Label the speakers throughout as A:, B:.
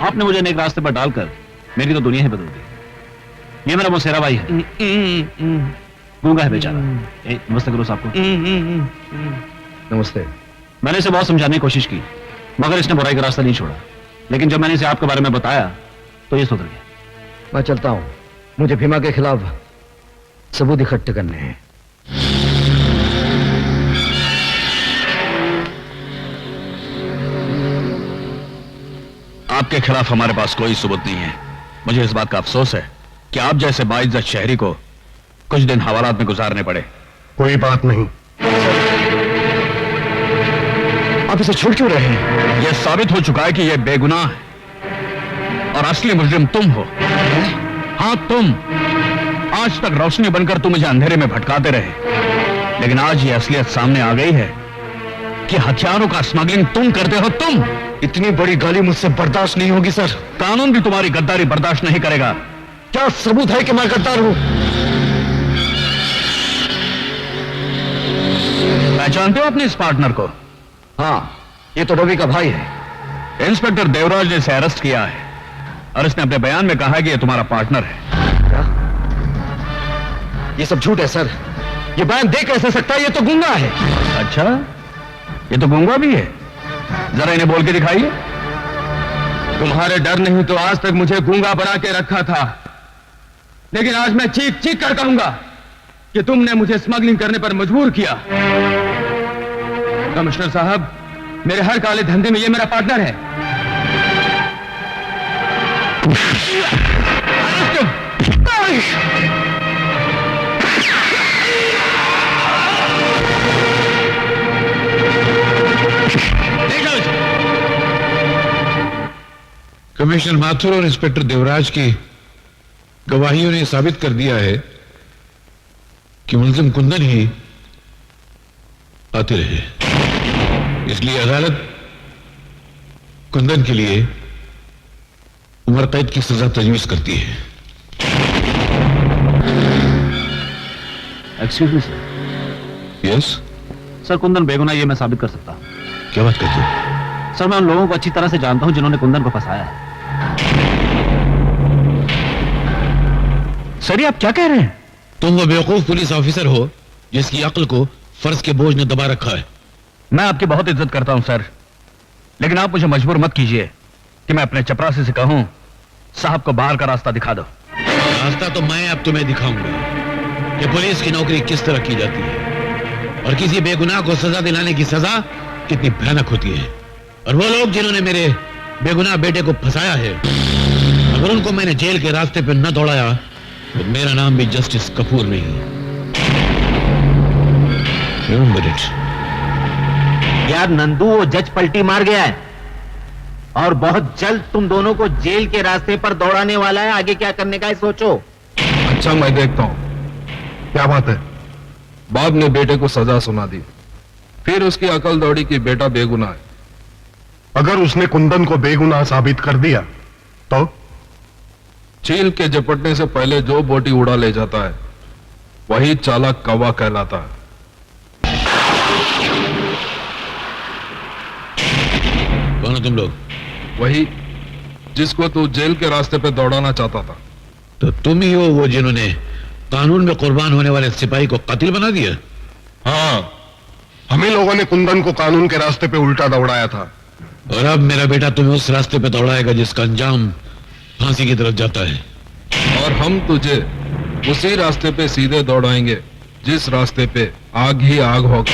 A: आपने मुझे नेक रास्ते पर डालकर मेरी तो दुनिया ही बदल दी। ये मेरा मौसेरा भाई है, गूंगा है बेचारा। नमस्ते करो साहब को।
B: नमस्ते।
A: मैंने इसे बहुत समझाने की कोशिश की, मगर इसने बुराई का रास्ता नहीं छोड़ा। लेकिन जब मैंने इसे आपके बारे में बताया तो ये सुधर गया।
B: मैं चलता हूं, मुझे भीमा के खिलाफ सबूत इकट्ठे करने हैं।
C: आपके खिलाफ हमारे पास कोई सबूत नहीं है। मुझे इस बात का अफसोस है कि आप जैसे बाइज्जत शहरी को कुछ दिन हवालात में गुजारने पड़े।
D: कोई बात नहीं।
B: आप इसे छोड़ क्यों रहे हैं?
C: यह साबित हो चुका है कि यह बेगुनाह है और असली मुजरिम तुम हो। हाँ तुम। आज तक रोशनी बनकर तुम मुझे अंधेरे में भटकाते रहे, लेकिन आज यह असलियत सामने आ गई है कि हथियारों का स्मगलिंग तुम करते हो। तुम।
B: इतनी बड़ी गाली मुझसे बर्दाश्त नहीं होगी सर।
C: कानून भी तुम्हारी गद्दारी बर्दाश्त नहीं करेगा।
B: क्या सबूत है कि मैं गद्दार हूं?
C: पहचानते हो अपने इस पार्टनर को?
B: हाँ, ये तो रवि का भाई है।
C: इंस्पेक्टर देवराज ने इसे अरेस्ट किया है और इसने अपने बयान में कहा कि यह तुम्हारा पार्टनर है।
B: क्या? ये सब झूठ है सर। ये बयान दे कैसे सकता है? ये तो गूंगा है।
C: अच्छा, ये तो गूंगा भी है। जरा इन्हें बोल के दिखाइए।
E: तुम्हारे डर नहीं तो आज तक मुझे गूंगा बना के रखा था, लेकिन आज मैं चीख चीख कर कहूंगा कि तुमने मुझे स्मगलिंग करने पर मजबूर किया। कमिश्नर साहब, मेरे हर काले धंधे में ये मेरा पार्टनर है।
D: कमिश्नर माथुर और इंस्पेक्टर देवराज की गवाहियों ने साबित कर दिया है कि मुलजिम कुंदन ही आते रहे। इसलिए अदालत कुंदन के लिए उम्र कैद की सजा तजवीज करती है।
A: Excuse me sir.
D: Yes
A: sir, Kundan बेगुनाह ये मैं साबित कर सकता हूं।
D: क्या बात करते हो?
A: सर, मैं उन लोगों को अच्छी तरह से जानता हूं जिन्होंने कुंदन को फंसाया है।
C: सर, ये आप क्या कह रहे हैं?
D: तुम वो बेवकूफ पुलिस ऑफिसर हो जिसकी अक्ल को फर्ज के बोझ ने दबा रखा है।
C: मैं आपकी बहुत इज्जत करता हूं सर, लेकिन आप मुझे मजबूर मत कीजिए कि मैं अपने चपरासी से कहूं साहब को बाहर का रास्ता दिखा दो।
D: रास्ता तो मैं अब तुम्हें दिखाऊंगा कि पुलिस की नौकरी किस तरह की जाती है और किसी बेगुनाह को सजा दिलाने की सजा कितनी भयानक होती है। और वो लोग जिन्होंने मेरे बेगुनाह बेटे को फंसाया है, अगर उनको मैंने जेल के रास्ते पर न दौड़ाया तो मेरा नाम भी जस्टिस कपूर नहीं। Remember it.
F: यार नंदू, वो जज पलटी मार गया है और बहुत जल्द तुम दोनों को जेल के रास्ते पर दौड़ाने वाला है। आगे क्या करने का है सोचो।
G: अच्छा, मैं देखता हूं क्या बात है। बाप ने बेटे को सजा सुना दी, फिर उसकी अकल दौड़ी कि बेटा बेगुनाह है।
D: अगर उसने कुंदन को बेगुनाह साबित कर दिया तो
G: चील के झपटने से पहले जो बोटी उड़ा ले जाता है वही चालाक कौवा कहलाता है।
D: कौन हो तुम लोग?
G: वही जिसको तू जेल के रास्ते पे दौड़ाना चाहता था।
D: तो तुम ही हो वो जिन्होंने कानून में कुर्बान होने वाले सिपाही को कातिल बना दिया?
G: हाँ, हम ही लोगों ने कुंदन को कानून के रास्ते पे उल्टा दौड़ाया था।
D: और अब मेरा बेटा तुम्हें उस रास्ते पे दौड़ाएगा जिसका अंजाम फांसी की तरफ जाता है।
G: और हम तुझे उसी रास्ते पे सीधे दौड़ाएंगे जिस रास्ते पे आग ही आग होगा।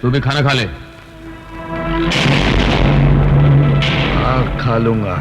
D: तू भी खाना खा ले।
B: हाँ, खा लूंगा।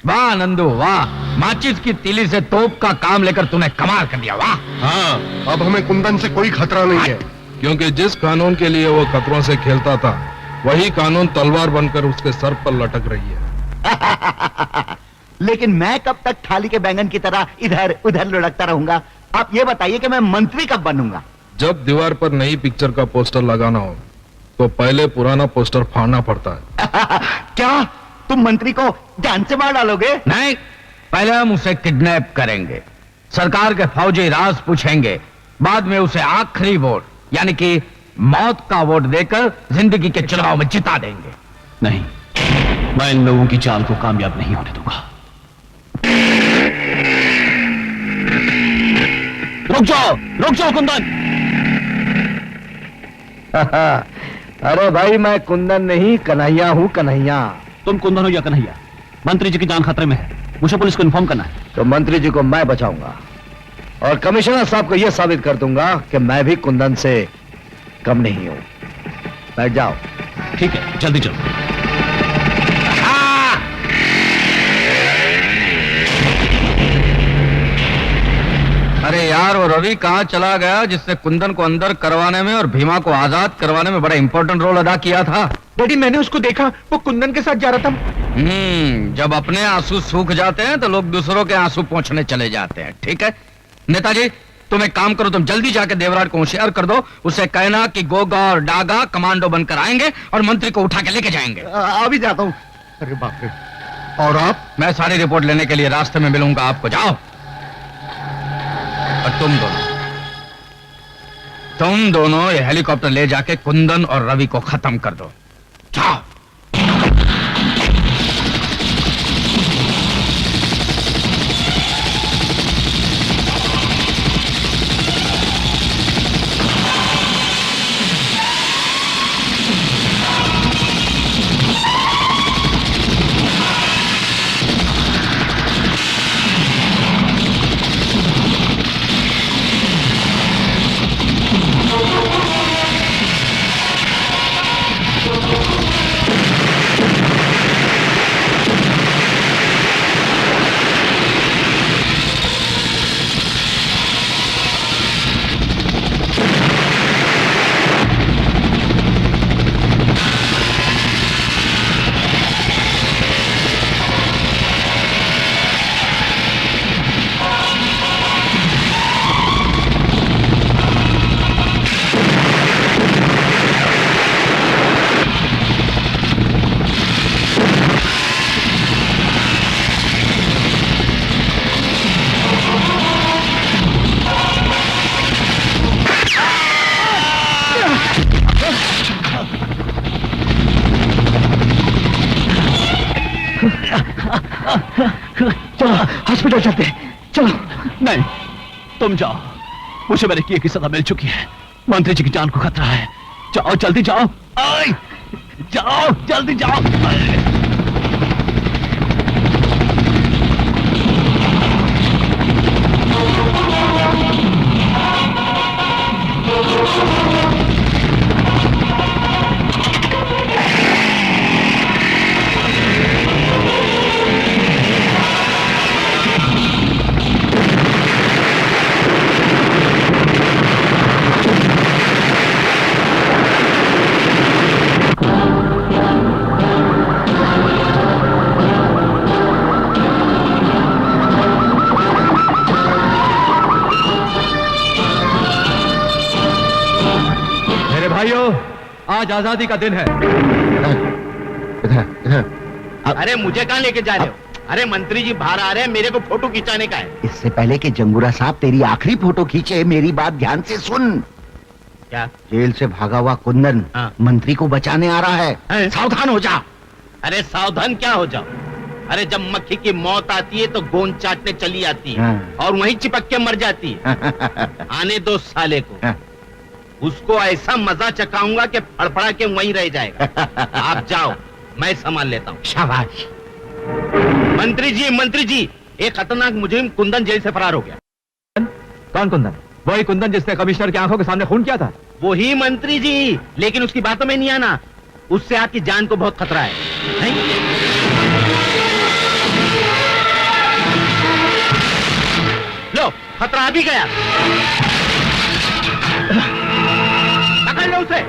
C: वाह नंदू वाह, माचिस की तीली से तोप का काम लेकर तूने कमाल कर दिया। वाह।
G: हाँ, अब हमें कुंदन से कोई खतरा नहीं है, क्योंकि जिस कानून के लिए वो खतरों से खेलता था वही कानून तलवार बनकर उसके सर पर लटक रही है।
F: लेकिन मैं कब तक थाली के बैंगन की तरह इधर उधर लुढ़कता रहूंगा? आप ये बताइए कि मैं मंत्री कब बनूंगा?
G: जब दीवार पर नई पिक्चर का पोस्टर लगाना हो तो पहले पुराना पोस्टर फाड़ना पड़ता है।
F: क्या तुम मंत्री को जान से मार डालोगे?
C: नहीं, पहले हम उसे किडनैप करेंगे, सरकार के फौजी राज पूछेंगे, बाद में उसे आखिरी वोट यानी कि मौत का वोट देकर जिंदगी के चुनाव में जिता देंगे।
A: नहीं, मैं इन लोगों की चाल को कामयाब नहीं होने दूंगा। रुक जाओ कुंदन।
B: अरे भाई, मैं कुंदन नहीं, कन्हैया हूँ, कन्हैया।
A: तुम कुंदन हो या कन्हैया, मंत्री जी की जान खतरे में है, मुझे पुलिस को इन्फॉर्म करना है।
B: तो मंत्री जी को मैं बचाऊंगा और कमिश्नर साहब को यह साबित कर दूंगा कि मैं भी कुंदन से कम नहीं हूं। बैठ जाओ।
A: ठीक है, जल्दी चलो।
C: अरे यार, वो रवि कहाँ चला गया जिससे कुंदन को अंदर करवाने में और भीमा को आजाद करवाने में बड़ा इंपॉर्टेंट रोल अदा किया था?
E: डैडी, मैंने उसको देखा, वो कुंदन के साथ जा रहा था।
C: जब अपने आंसू सूख जाते हैं तो लोग दूसरों के आंसू पोंछने चले जाते हैं। ठीक है नेताजी, तुम एक काम करो, तुम जल्दी जाके देवराट को होशियार कर दो, उसे कहना कि गोगा और डागा कमांडो बनकर आएंगे और मंत्री को उठा के लेके जाएंगे।
B: अभी जाता हूं। अरे बाप रे। और आप?
C: मैं सारी रिपोर्ट लेने के लिए रास्ते में मिलूंगा आपको। जाओ। और तुम दोनों ये हेलीकॉप्टर ले जाके कुंदन और रवि को खत्म कर दो। जाओ।
B: चलो हॉस्पिटल चलते हैं, चलो।
A: नहीं, तुम जाओ, मुझे मेरे किए की सजा मिल चुकी है। मंत्री जी की जान को खतरा है। जाओ जल्दी जाओ। आए! जाओ जल्दी जाओ। आए!
C: भाइयों, आज आजादी का दिन है।
F: अरे मुझे कहां लेके जा रहे हो? अरे मंत्री जी बाहर आ रहे हैं, मेरे को फोटो खिंचाने का है।
H: इससे पहले कि जंगूरा साहब तेरी आखिरी फोटो खींचे, मेरी बात ध्यान से सुन।
F: क्या?
H: जेल से भागा हुआ कुंदन
F: हाँ।
H: मंत्री को बचाने आ रहा है। सावधान हो जा।
F: अरे सावधान क्या हो जाओ? अरे जब मक्खी की मौत आती है तो गोंद चाटने चली आती है और वहीं चिपक के मर जाती है। आने दो साले को, उसको ऐसा मजा चखाऊंगा कि फड़फड़ा के वहीं रह जाएगा। आप जाओ, मैं संभाल लेता हूँ।
H: शाबाश।
F: मंत्री जी, एक खतरनाक मुजरिम कुंदन जेल से फरार हो गया।
C: कौन कुंदन? वही कुंदन जिसने कमिश्नर की आंखों के सामने खून किया था?
F: वही मंत्री जी, लेकिन उसकी बातों में नहीं आना। उससे आपकी जान को बहुत खतरा है, नहीं? लो, खतरा आ भी गया। पकड़ लो उसे।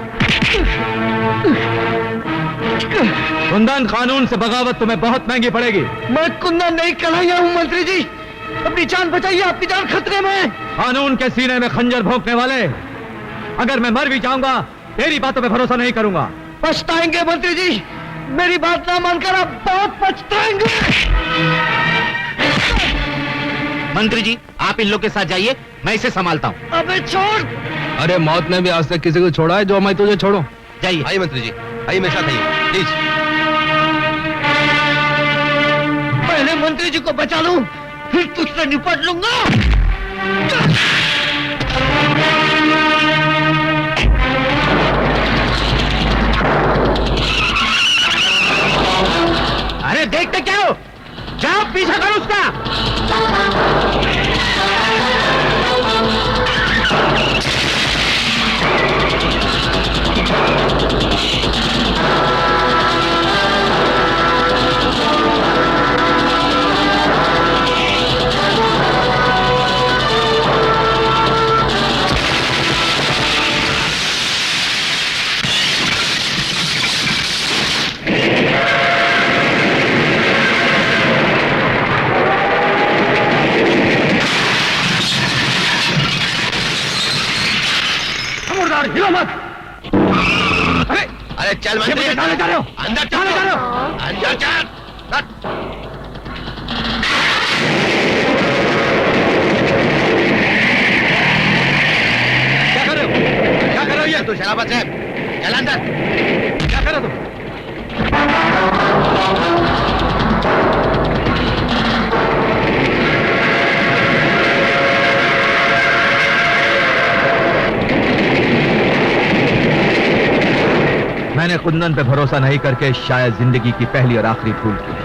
C: कुंदन, कानून से बगावत तुम्हें बहुत महंगी पड़ेगी।
B: मैं कुंदन नहीं कन्हैया हूँ मंत्री जी। अपनी जान बचाइए, आपकी जान खतरे में है।
C: कानून के सीने में खंजर भोंकने वाले, अगर मैं मर भी जाऊंगा तेरी बातों पे भरोसा नहीं करूंगा।
B: पछताएंगे मंत्री जी, मेरी बात ना मानकर आप बहुत पछताएंगे।
F: मंत्री जी, आप इन लोग के साथ जाइए, मैं इसे संभालता हूँ।
B: अबे छोड़।
G: अरे मौत ने भी आज तक किसी को छोड़ा है जो मैं तुझे छोड़ूं?
F: जाइए।
E: आइए मंत्री जी, आइए मेरे साथ आइए प्लीज।
B: पहले मंत्री जी को बचा लूं, फिर तुझसे निपट लूंगा।
F: अरे देखते क्या हो? जाओ पीछा करो उसका।
C: हिलो मत।
E: अरे चल मंत्री,
C: कहां जा रहे हो?
E: अंदर
C: कहां जा रहे हो?
E: अंदर चल।
C: क्या कर रहे हो? क्या कर रहे हो ये?
E: तू शराबत है, चल अंदर।
C: क्या कर रहे हो तुम? मैंने कुंदन पे भरोसा नहीं करके शायद जिंदगी की पहली और आखिरी भूल की है।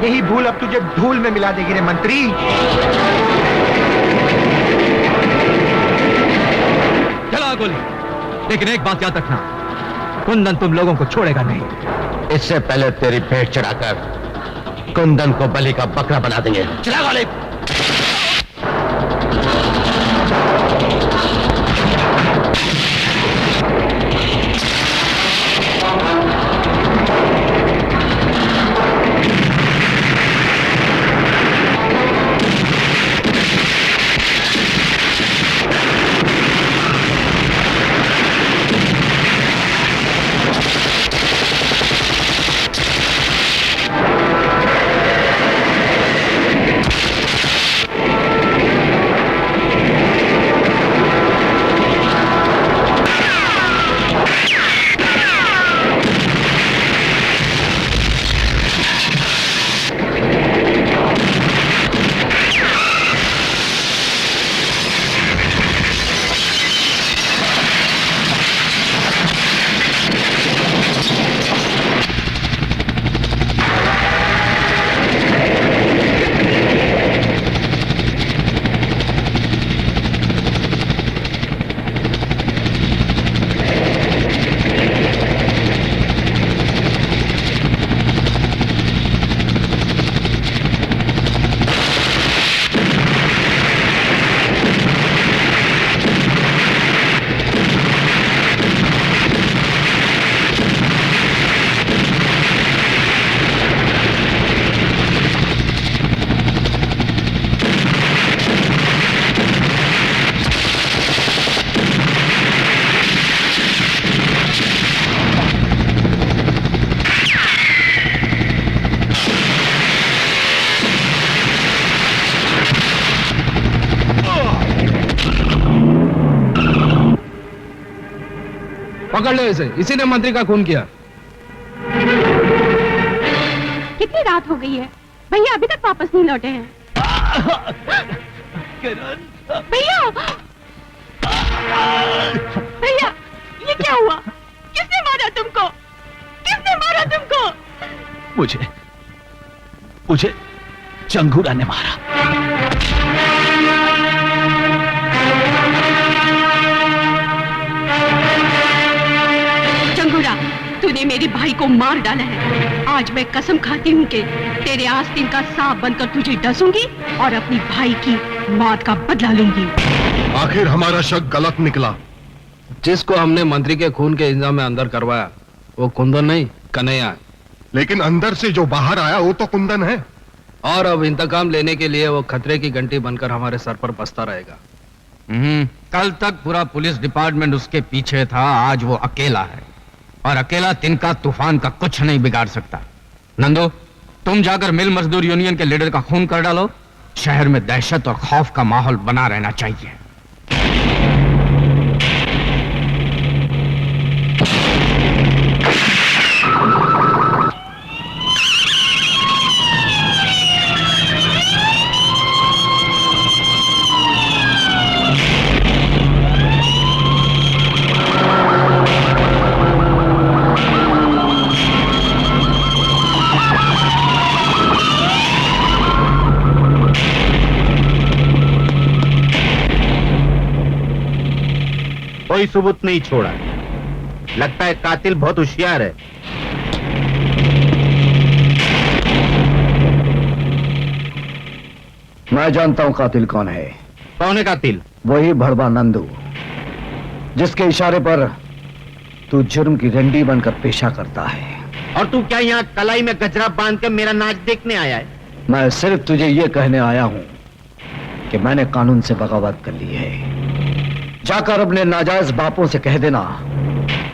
H: यही भूल अब तुझे धूल में मिला देगी रे मंत्री।
C: चला गोली। लेकिन एक बात याद रखना, कुंदन तुम लोगों को छोड़ेगा नहीं।
E: इससे पहले तेरी भेंट चढ़ाकर कुंदन को बलि का बकरा बना देंगे। चला गोली।
G: पकड़ लो इसे, इसी ने मंत्री का खून किया।
I: कितनी रात हो गई है, भैया अभी तक वापस नहीं लौटे हैं। भैया भैया ये क्या हुआ? किसने मारा तुमको? किसने मारा तुमको?
A: मुझे चंगूरा ने मारा।
I: चंगूरा, तूने मेरे भाई को मार डाला है। आज मैं कसम खाती हूँ कि तेरे आस्तीन का सांप बनकर तुझे डसूंगी और अपनी भाई की मौत का बदला लूंगी।
G: आखिर हमारा शक गलत निकला। जिसको हमने मंत्री के खून के इल्जाम में अंदर करवाया वो कुंदन नहीं, कन्हैया है। लेकिन अंदर से जो बाहर आया वो तो कुंदन है। और अब इंतकाम लेने के लिए वो खतरे की घंटी बनकर हमारे सर पर बसता रहेगा।
C: कल तक पूरा पुलिस डिपार्टमेंट उसके पीछे था, आज वो अकेला है और अकेला तिनका तूफान का कुछ नहीं बिगाड़ सकता। नंदू, तुम जाकर मिल मजदूर यूनियन के लीडर का खून कर डालो। शहर में दहशत और खौफ का माहौल बना रहना चाहिए।
F: कोई सबूत नहीं छोड़ा। लगता है कातिल बहुत होशियार है।
B: मैं जानता हूं कातिल कौन है।
F: कौन है कातिल?
B: वही भड़वा नंदू, जिसके इशारे पर तू जुर्म की रंडी बनकर पेशा करता है।
F: और तू क्या यहाँ कलाई में गजरा बांध कर मेरा नाच देखने आया है?
B: मैं सिर्फ तुझे ये कहने आया हूं कि मैंने कानून से बगावत कर ली है। जाकर अपने नाजायज बापों से कह देना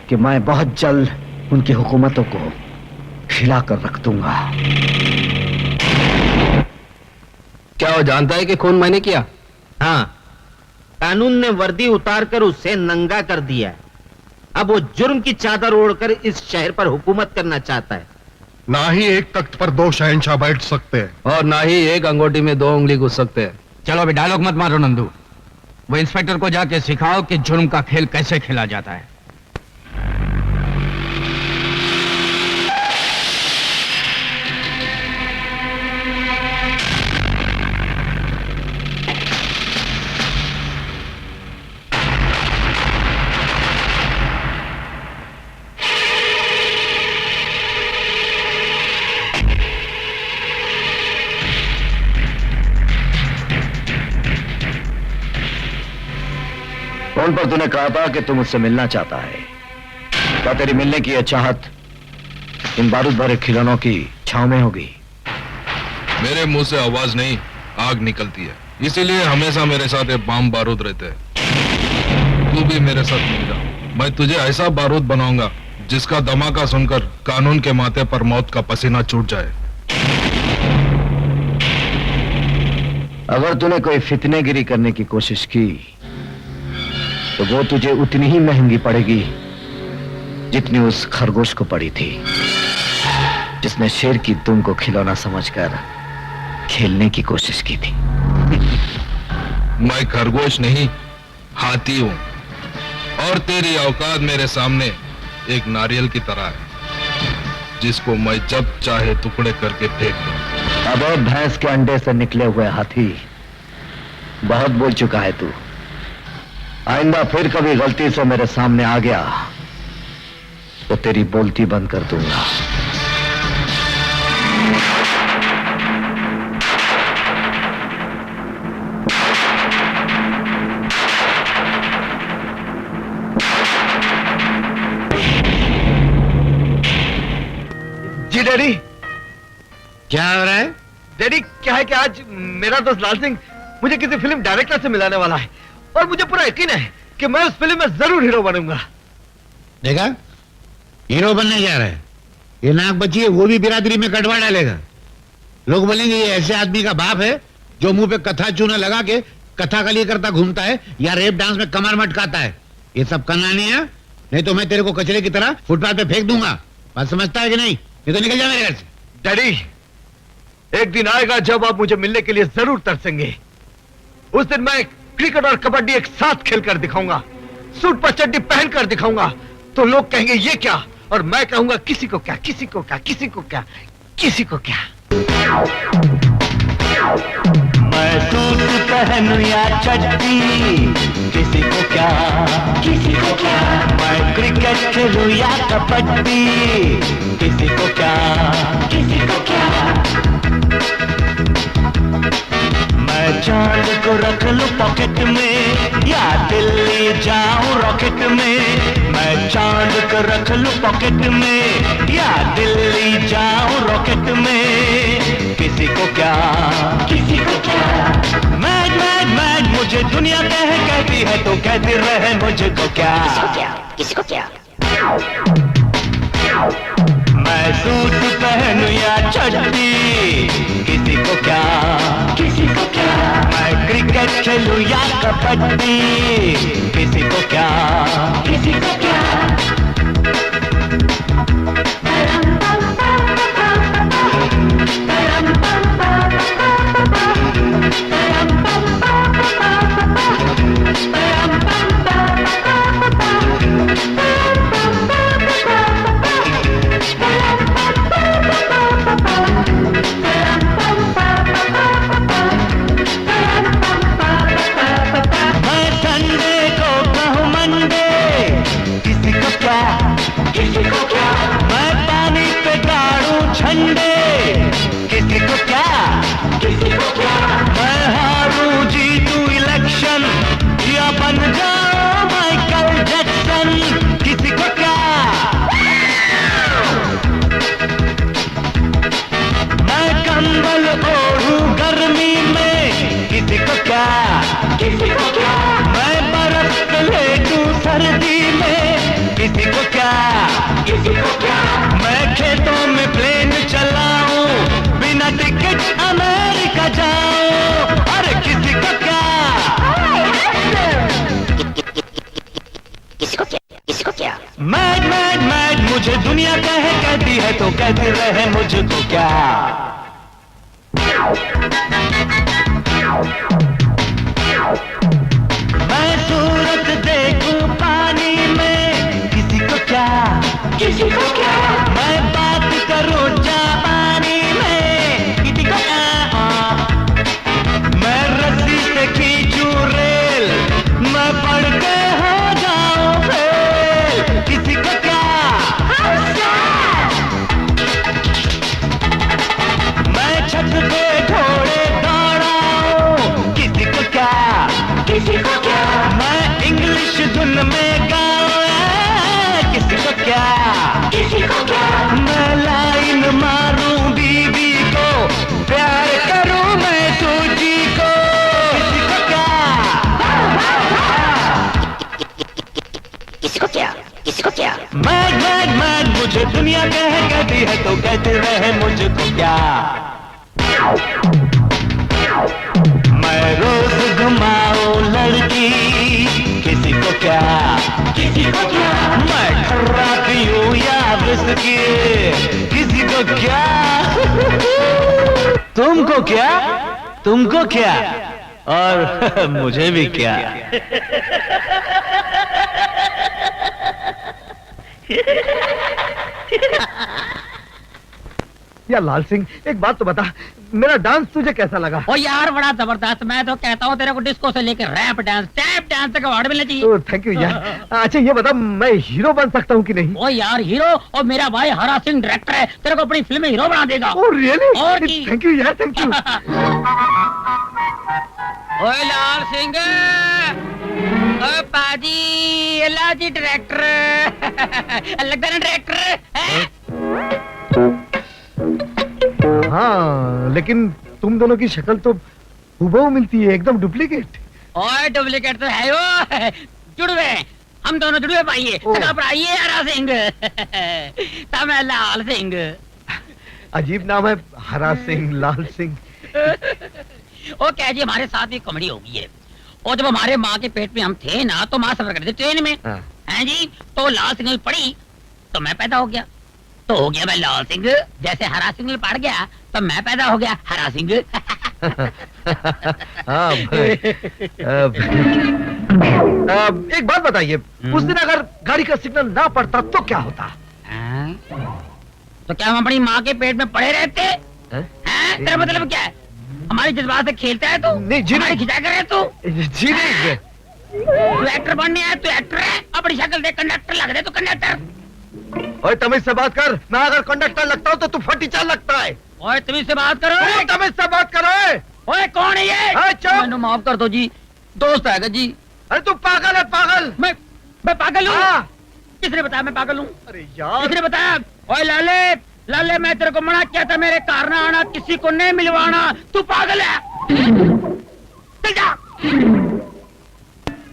B: कि मैं बहुत जल्द उनकी हुकूमतों को हिला कर रख दूंगा।
G: क्या वो जानता है कि खून मैंने किया?
F: हाँ, कानून ने वर्दी उतारकर उसे नंगा कर दिया है। अब वो जुर्म की चादर ओढ़कर इस शहर पर हुकूमत करना चाहता है।
G: ना ही एक तख्त पर दो शहंशाह बैठ सकते हैं और ना ही एक अंगूठी में दो उंगली घुस सकते हैं।
C: चलो अभी डायलॉग मत मारो नंदू, वो इंस्पेक्टर को जाके सिखाओ कि जुर्म का खेल कैसे खेला जाता है।
B: फोन पर तूने कहा था कि तू मुझसे मिलना चाहता है। क्या तेरी मिलने की यह चाहत इन बारूद भरे खिलौनों की छांव में होगी?
G: मेरे मुंह से आवाज नहीं, आग निकलती है, इसीलिए हमेशा मेरे साथ ये बम बारूद रहते हैं। तू भी मेरे साथ मिल जा, मैं तुझे ऐसा बारूद बनाऊंगा जिसका धमाका सुनकर कानून के माथे पर मौत का पसीना छूट जाए।
B: अगर तूने कोई फितनेगिरी करने की कोशिश की तो वो तुझे उतनी ही महंगी पड़ेगी जितनी उस खरगोश को पड़ी थी, जिसने शेर की दुम को खिलौना समझकर खेलने की कोशिश की थी।
G: मैं खरगोश नहीं, हाथी हूं और तेरी औकात मेरे सामने एक नारियल की तरह है जिसको मैं जब चाहे टुकड़े करके फेंक दूं।
B: अब भैंस के अंडे से निकले हुए हाथी, बहुत बोल चुका है तू। आइंदा फिर कभी गलती से मेरे सामने आ गया तो तेरी बोलती बंद कर दूंगा। जी डैडी।
F: क्या हो रहा है?
B: डैडी क्या है कि आज मेरा दोस्त लाल सिंह मुझे किसी फिल्म डायरेक्टर से मिलाने वाला है और मुझे पूरा यकीन है कि मैं उस फिल्म में जरूर हीरो बनूंगा।
D: देखा, हीरो बनने जा रहा है। ये नाक बची है, वो भी बिरादरी में कटवा डालेगा। लोग बोलेंगे ये ऐसे आदमी का बाप है जो मुंह पे कथा चूना लगा के कथा कली करता घूमता है या रेप डांस में कमर मटकाता है। ये सब करना नहीं है नहीं तो मैं तेरे को कचरे की तरह फुटपाथ पे फेंक दूंगा। बात समझता है कि नहीं? ये तो निकल जा मेरे घर से।
B: डैडी, एक दिन आएगा जब आप मुझे मिलने के लिए जरूर तरसेंगे। उस दिन मैं क्रिकेट और कबड्डी एक साथ खेलकर दिखाऊंगा, सूट पर चड्डी पहनकर दिखाऊंगा। तो लोग कहेंगे ये क्या, और मैं कहूंगा किसी को क्या, किसी को क्या, किसी को क्या, किसी को क्या।
J: मैं सूट पहनूं या चड्डी, किसी को क्या, किसी को क्या। मैं क्रिकेट खेलूं या कबड्डी, किसी को क्या, किसी को क्या। मैं चांद को रख लूं पॉकेट में या दिल्ली जाऊं रॉकेट में। मैं चांद को रख लूं पॉकेट में या दिल्ली जाऊं रॉकेट में, किसी को क्या, किसी को क्या। मैड मैड मैड मुझे दुनिया कहती है तो कहती रहे मुझको क्या, किसी को क्या। मैं सूट पहनूं या चड्डी, किसी को क्या, किसी को क्या। मैं क्रिकेट खेलूं या कबड्डी, किसी को क्या, किसी को क्या। मुझे दुनिया कहती है तो कहती रहे मुझको क्या। मैं सूरत देखूं पानी में, किसी को क्या, किसी को क्या। मैं बात करूं जापानी में, किसी को क्या। मैं रस्सी से खींचूं रेल, मैं पढ़ के हो जाऊं फेल, किसी को क्या। मैं छत पे घोड़े दौड़ाऊं, किसी को क्या, किसी को क्या। मैं इंग्लिश धुन में गाऊं, किसी को क्या, किसी को क्या। मैं लाइन मारूं बीवी को, प्यार करूं मैं सूजी को, किसी को क्या, किसी को क्या, किसी को क्या। मैड मैड मैड मुझे दुनिया कहती है तो कहते रहे मुझको क्या। मैं रोज घुमाऊं लड़की, किसी को क्या, किसी को क्या। मैं खर्रा पीऊं या विस्की, किसी को क्या। तुमको क्या, तुमको क्या, और मुझे भी क्या।
B: या लाल सिंह, एक बात तो बता, मेरा डांस तुझे कैसा लगा?
K: ओ यार बड़ा जबरदस्त। मैं तो कहता हूँ तेरे को डिस्को से लेकर रैप डांस, टैप डांस तक अवार्ड मिलना चाहिए।
B: थैंक यू यार। अच्छा ये बता, मैं हीरो बन सकता हूँ कि नहीं?
K: ओ यार हीरो, और मेरा भाई हरा सिंह डायरेक्टर है, तेरे को अपनी फिल्म में हीरो बना देगा।
B: Oh really?
K: और
B: थैंक यू यार, थैंक यू।
K: ओए लाल सिंह, ओ पाजी, लाजी डायरेक्टर लगता है डायरेक्टर।
B: हाँ, लेकिन तुम दोनों की शक्ल तो हूबहू मिलती है, एकदम डुप्लीकेट।
K: ओए डुप्लीकेट तो है वो, जुड़वे, हम दोनों जुड़वे पाइए। आइए हरा सिंह, तब मैं लाल सिंह।
B: अजीब नाम है, हरा सिंह, लाल सिंह।
K: ओ क्या जी, हमारे साथ भी कॉमेडी हो गई है। और जब हमारे माँ के पेट में हम थे ना, तो माँ सफर करते ट्रेन में। हैं जी, तो लाल सिग्नल पड़ी तो मैं पैदा हो गया, तो हो गया मैं लाल सिंह। जैसे हरा सिग्नल पड़ गया तो मैं पैदा हो गया हरा सिंह।
B: एक बात बताइए, उस दिन अगर गाड़ी का सिग्नल ना पड़ता तो क्या होता?
K: तो क्या हम अपनी माँ के पेट में पड़े रहते? तेरा मतलब क्या है? हमारे जज्बात से खेलता है तू?
B: नहीं जी नहीं।
K: खिंचा कर तू?
B: जी नहीं।
K: तू एक्टर बनने आया, तू एक्टर है? अपनी शक्ल देख कंडक्टर लग रहे, तू कंडक्टर।
B: ओए तमीज से बात कर, मैं अगर कंडक्टर लगता हूँ तो तू फटीचा लगता है।
K: ओए तमीज से बात करो।
B: तमीज से बात करो।
K: ओए कौन है ये?
B: चुप।
K: माफ कर दो जी, दोस्त है जी।
B: अरे तू पागल है, पागल।
K: मैं पागल हूँ? किसने बताया मैं पागल हूँ?
B: अरे यार,
K: किसने बताया? ओए लाले, लाले मैं तेरे को मना किया था मेरे कार ना आना, किसी को नहीं मिलवाना। तू पागल है? चल जा।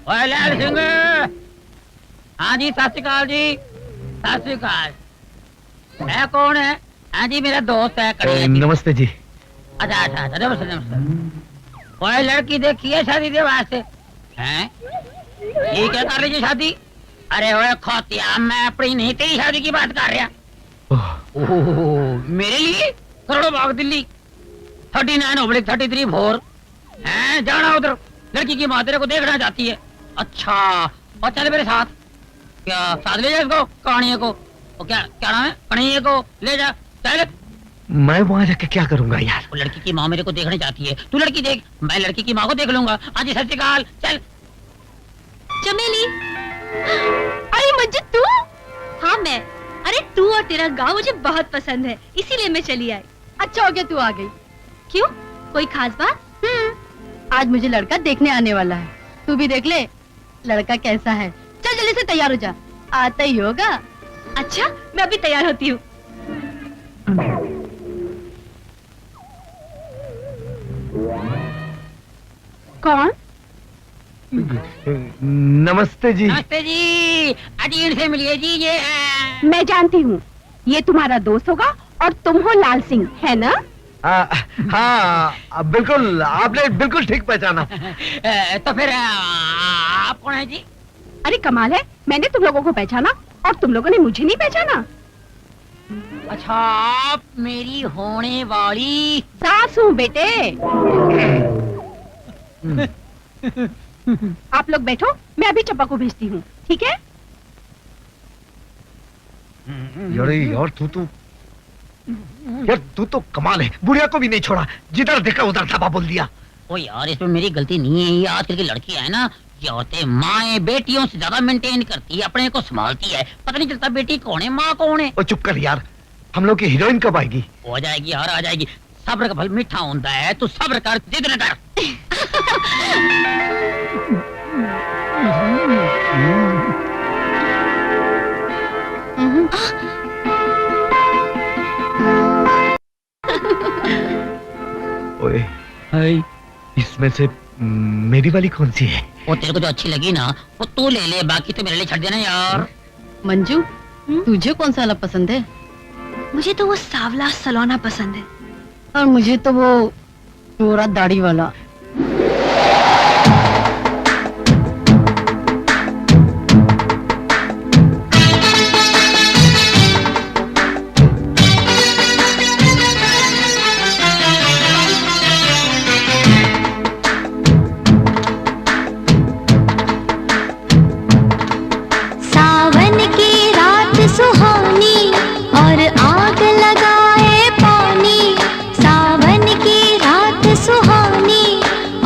K: ओए लाल सिंह। हाँ जी, सत श्री अकाल जी, सत श्री अकाल। है कौन है? हाँ जी, मेरा दोस्त है।
B: नमस्ते जी।
K: अच्छा अच्छा अच्छा, नमस्ते नमस्ते। ओए लड़की देखी है शादी के वास्ते? हैं? ये क्या कर लीजिए शादी? अरे ओए खोतिया, मैं अपनी नहीं तेरी शादी की बात कर रहा। ओह, मेरे लिए करोड़ों भाग दिल्ली 39/33 हैं, जाना उधर। लड़की की माँ तेरे को देखना चाहती है। अच्छा, और चल मेरे साथ। क्या साथ ले जा इसको, कहानियों को? और क्या क्या नाम है? कहानियों को ले जा, चल।
B: मैं वहाँ जाके क्या करूंगा यार?
K: वो लड़की की माँ मेरे को देखना चाहती है, तू लड़की देख, मैं लड़की की माँ को देख लूंगा। हाँ जी, सत श्री अकाल। चल।
L: चमेली। अरे मंजू तू? हाँ मैं। अरे तू और तेरा गांव मुझे बहुत पसंद है, इसीलिए मैं चली आई। अच्छा हो गया तू आ गई। क्यों, कोई खास बात? आज मुझे लड़का देखने आने वाला है, तू भी देख ले लड़का कैसा है। चल जल्दी से तैयार हो जा, आता ही होगा। अच्छा, मैं अभी तैयार होती हूँ। कौन?
B: नमस्ते जी।
K: नमस्ते जी, अजीन से मिलिए जी। ये है।
I: मैं जानती हूँ, ये तुम्हारा दोस्त होगा और तुम हो लाल सिंह, है ना?
B: हाँ बिल्कुल, आपने बिल्कुल ठीक पहचाना।
K: तो फिर आप कौन है जी?
I: अरे कमाल है, मैंने तुम लोगों को पहचाना और तुम लोगों ने मुझे नहीं पहचाना।
K: अच्छा, आप मेरी होने वाली
I: सास हूँ बेटे। आप लोग बैठो, मैं अभी चप्पा को भेजती हूँ, ठीक है?
B: यार तू तो कमाल है, बुढ़िया को भी नहीं छोड़ा, जिधर देखा उधर धाबा बोल दिया।
K: ओ यार, इसमें मेरी गलती नहीं है। ये आजकल की लड़की है ना, ये औरतें माएँ बेटियों से ज्यादा मेंटेन करती है, अपने को संभालती है, पता नहीं चलता बेटी कौन है माँ कौन है।
B: ओ चुप कर यार, हम लोग की हीरोइन कब आएगी?
K: हो जाएगी यार, आ जाएगी। सब्र का फल मीठा होता है, तू सब्र कर, जिद न कर।
B: ओए, इसमें से मेरी वाली कौन सी है?
K: वो तेरे को जो अच्छी लगी ना, वो तू ले ले, बाकी तो मेरे लिए छोड़ देना यार।
L: मंजू, तुझे कौन सा वाला पसंद है? मुझे तो वो सावला सलोना पसंद है। और मुझे तो वो गोरा दाढ़ी वाला।
M: सावन की रात सुहानी और आग लगाए पानी। सावन की रात सुहानी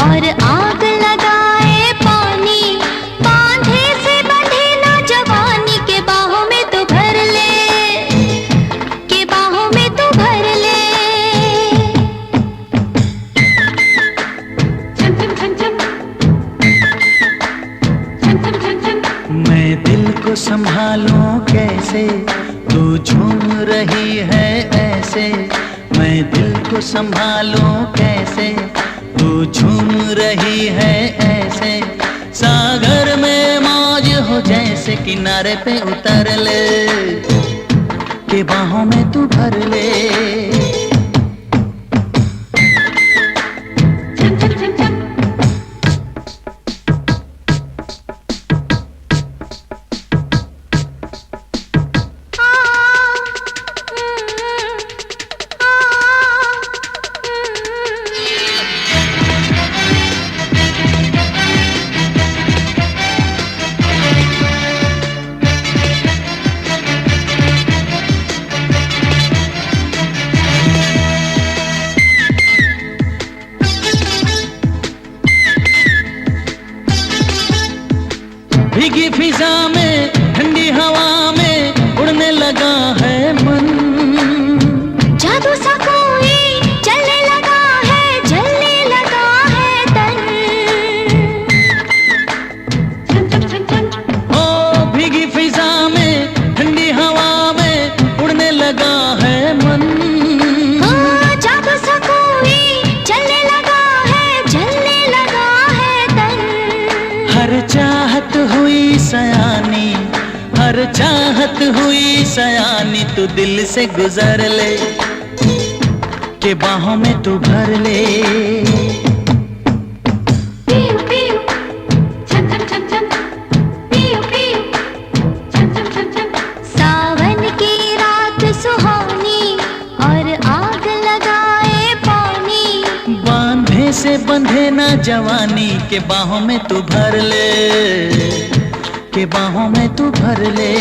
M: और आग लगाए पानी। बांधे से बंधे ना जवानी के बाहों में तो भर ले, के बाहों में तो भर ले।
J: मैं दिल को संभालूं कैसे, तू झूम रही है ऐसे। मैं दिल को संभालूं कैसे, तू झूम रही है ऐसे। सागर में मौज हो जैसे, किनारे पे उतर ले, के बाहों में तू भर ले। फिजा में ठंडी हवा में उड़ने लगा है मन।
M: जादू सा कोई चलने लगा है, जलने लगा है तन।
J: ओ भीगी फिजा में ठंडी हवा में उड़ने लगा है मन।
M: ओ जादू सा कोई चलने लगा है, जलने लगा है तन।
J: हर चाहत हुई सयानी, हर चाहत हुई सयानी, तू दिल से गुजर ले के बाहों में तू भर ले।
M: पियो पियो छम छम छम छम, पियो पियो छम छम छम छम। सावन की रात सुहानी और आग लगाए पानी।
J: बांधे से बंधे ना जवानी, के बाहों में तू भर ले, के बाहों में तू भर ले।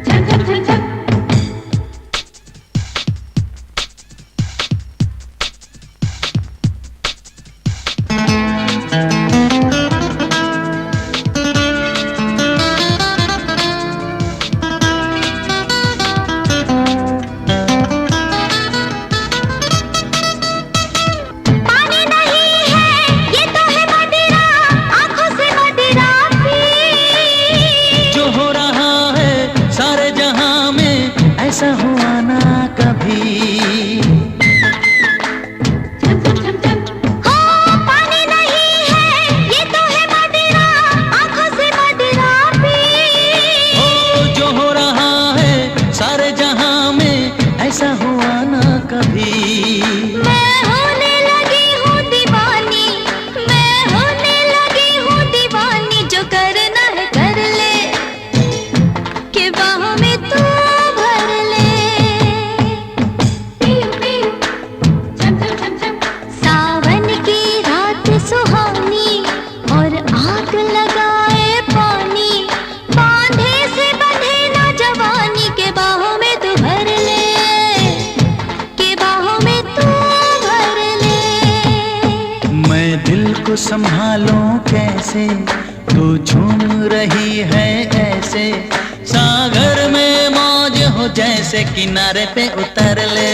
M: छम छम छम छम। पानी नहीं है ये तो है मदिरा, आंखों से मदिरा पी।
J: जो हो रहा है सारे जहां में, ऐसा हुआ ना कभी।
M: छम छम छम छम। हो पानी नहीं है ये तो है मदिरा, आंखों से मदिरा पी।
J: ओ जो हो रहा है सारे जहां में, ऐसा हुआ ना कभी।
M: मैं होने लगी हूँ दीवानी, मैं होने लगी हूँ दीवानी। जो करना है कर ले, के बाहों में तू भर ले। पियो पियो छम छम छम छम। सावन की रात सुहानी और आग लगाए पानी। बांधे से बंधे ना जवानी, के बाहों में तू भर ले, के बाहों में तू भर ले।
J: मैं दिल को संभालूं कैसे, तू झूम रही है ऐसे। सागर में मौज हो जैसे, किनारे पे उतर ले,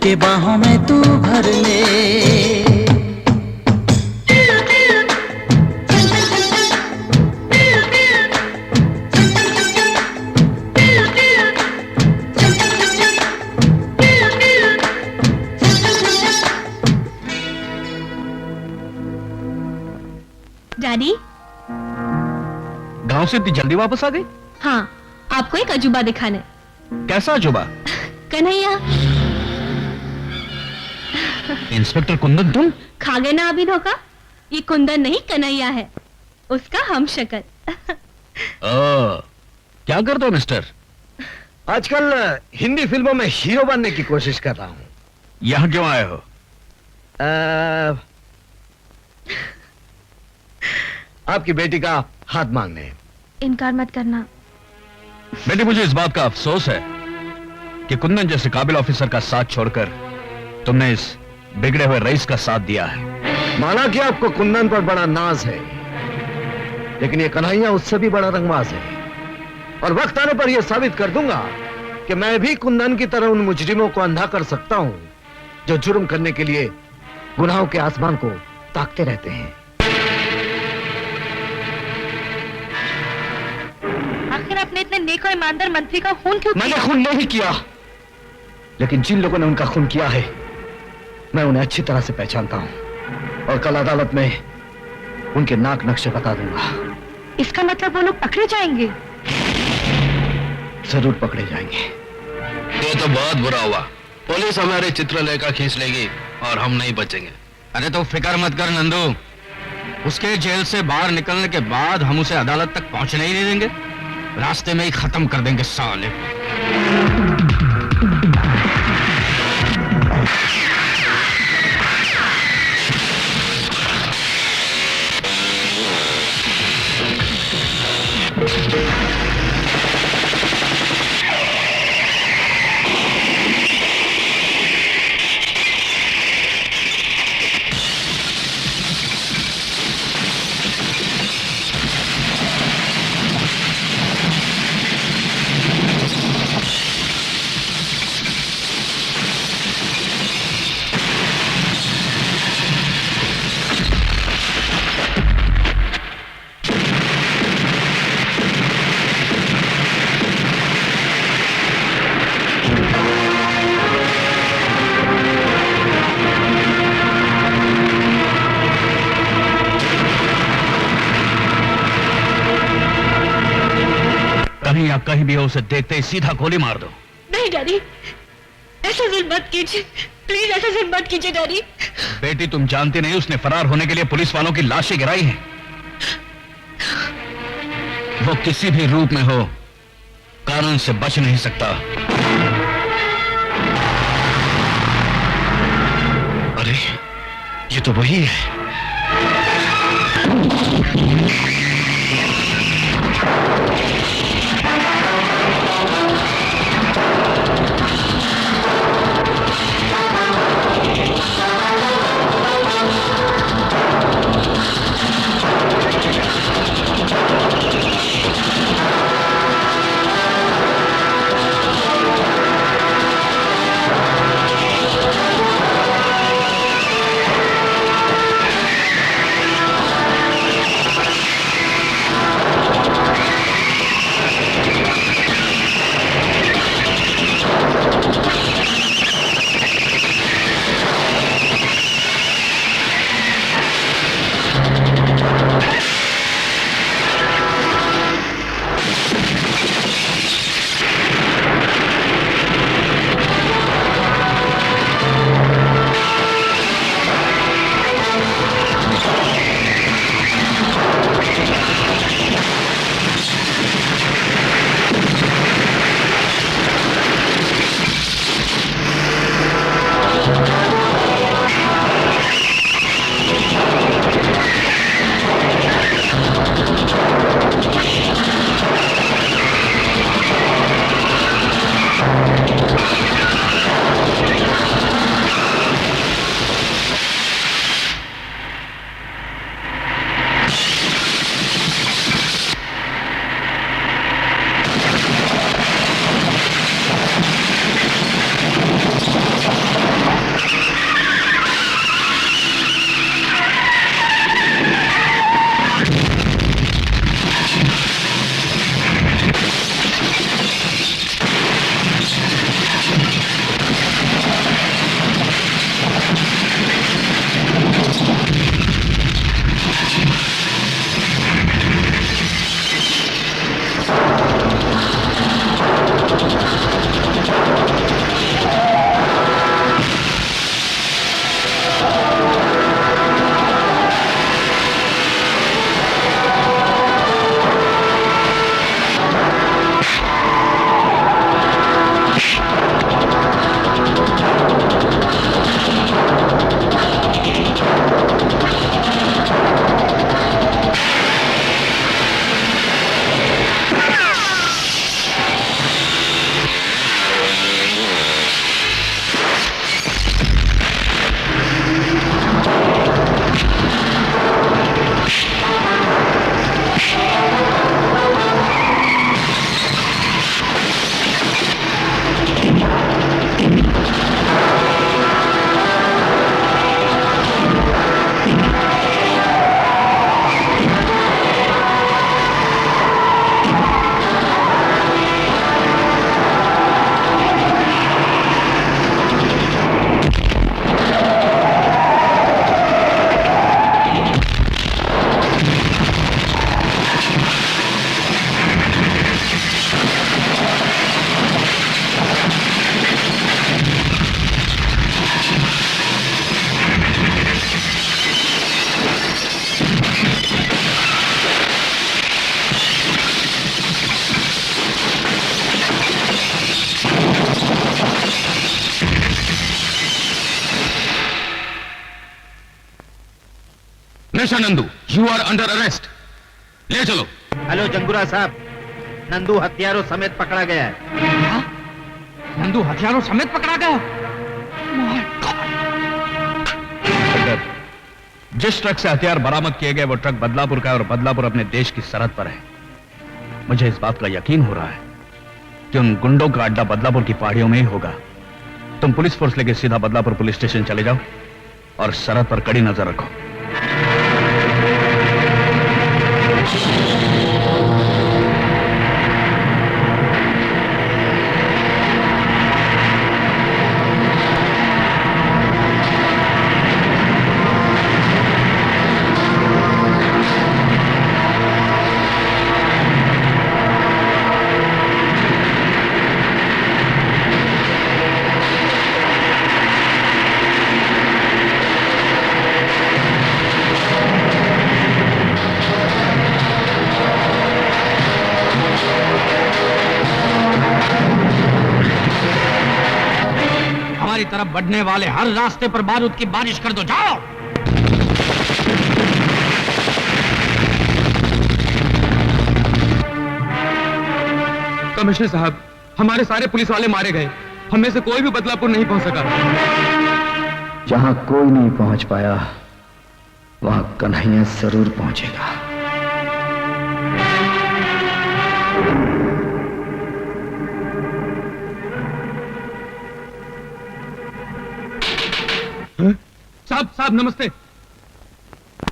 J: के बाहों में तू भर ले।
M: पियो पियो छम छम छम छम। पियो पियो छम छम छम छम। पियो पियो छम छम छम छम। पियो पियो छम छम छम छम।
L: डैडी।
C: गांव से इतनी जल्दी वापस आ गई?
L: हाँ, आपको एक अजूबा दिखाने।
C: कैसा अजूबा?
L: कन्हैया।
C: इंस्पेक्टर कुंदन तुम?
L: खा गए ना अभी धोखा? ये कुंदन नहीं कन्हैया है, उसका हम शक्ल।
C: क्या करते हो मिस्टर?
B: आजकल हिंदी फिल्मों में हीरो बनने की कोशिश कर रहा हूँ।
C: यहाँ क्यों आए हो?
B: आपकी बेटी का हाथ मांगने।
L: इनकार मत करना।
C: बेटी, मुझे इस बात का अफसोस है कि कुंदन जैसे काबिल ऑफिसर का साथ छोड़कर तुमने इस बिगड़े हुए रईस का साथ दिया है।
B: माना कि आपको कुंदन पर बड़ा नाज है, लेकिन ये कन्हैया उससे भी बड़ा रंगबाज है। और वक्त आने पर यह साबित कर दूंगा कि मैं भी कुंदन की तरह उन मुजरिमों को अंधा कर सकता हूं जो जुर्म करने के लिए गुनाहों के आसमान को ताकते रहते हैं।
L: आखिर आपने इतने नेक और ईमानदार मंत्री का खून क्यों किया?
B: मैंने खून नहीं किया, लेकिन जिन लोगों ने उनका खून किया है, मैं उन्हें अच्छी तरह से पहचानता हूं और कल अदालत में उनके नाक नक्शे बता दूंगा।
L: इसका मतलब वो लोग पकड़े जाएंगे?
B: जरूर पकड़े जाएंगे।
E: ये तो बहुत बुरा हुआ। पुलिस हमारे चित्रलेखा खींच लेगी और हम नहीं बचेंगे।
C: अरे तो फिक्र मत कर नंदू, उसके जेल से बाहर निकलने के बाद हम उसे अदालत तक पहुंचने ही नहीं देंगे, रास्ते में ही खत्म कर देंगे साले। कहीं भी हो उसे देखते ही सीधा गोली मार दो।
L: नहीं डैडी, ऐसा जुल्म मत कीजिए, प्लीज ऐसा जुल्म मत कीजिए डैडी।
C: बेटी तुम जानती नहीं उसने फरार होने के लिए पुलिस वालों की लाशें गिराई हैं। वो किसी भी रूप में हो कानून से बच नहीं सकता।
B: अरे ये तो वही है।
C: नशा Nandu, you are under arrest. ले चलो।
F: हेलो जंगुरा साहब, नंदू हथियारों समेत पकड़ा गया है।
C: क्या? नंदू हथियारों समेत पकड़ा गया? जिस ट्रक से हथियार बरामद किए गए वो ट्रक बदलापुर का है और बदलापुर अपने देश की सरहद पर है। मुझे इस बात का यकीन हो रहा है कि उन गुंडों का अड्डा बदलापुर की पहाड़ियों में ही होगा। तुम पुलिस फोर्स लेके सीधा बदलापुर पुलिस स्टेशन चले जाओ और सरहद पर कड़ी नजर रखो। हमारी तरफ बढ़ने वाले हर रास्ते पर बारूद की बारिश कर दो। जाओ।
E: कमिश्नर साहब, हमारे सारे पुलिस वाले मारे गए। हम में से कोई भी बदलापुर नहीं पहुंच सका।
B: जहां कोई नहीं पहुंच पाया वहां कन्हैया जरूर पहुंचेगा।
E: साहब साहब नमस्ते।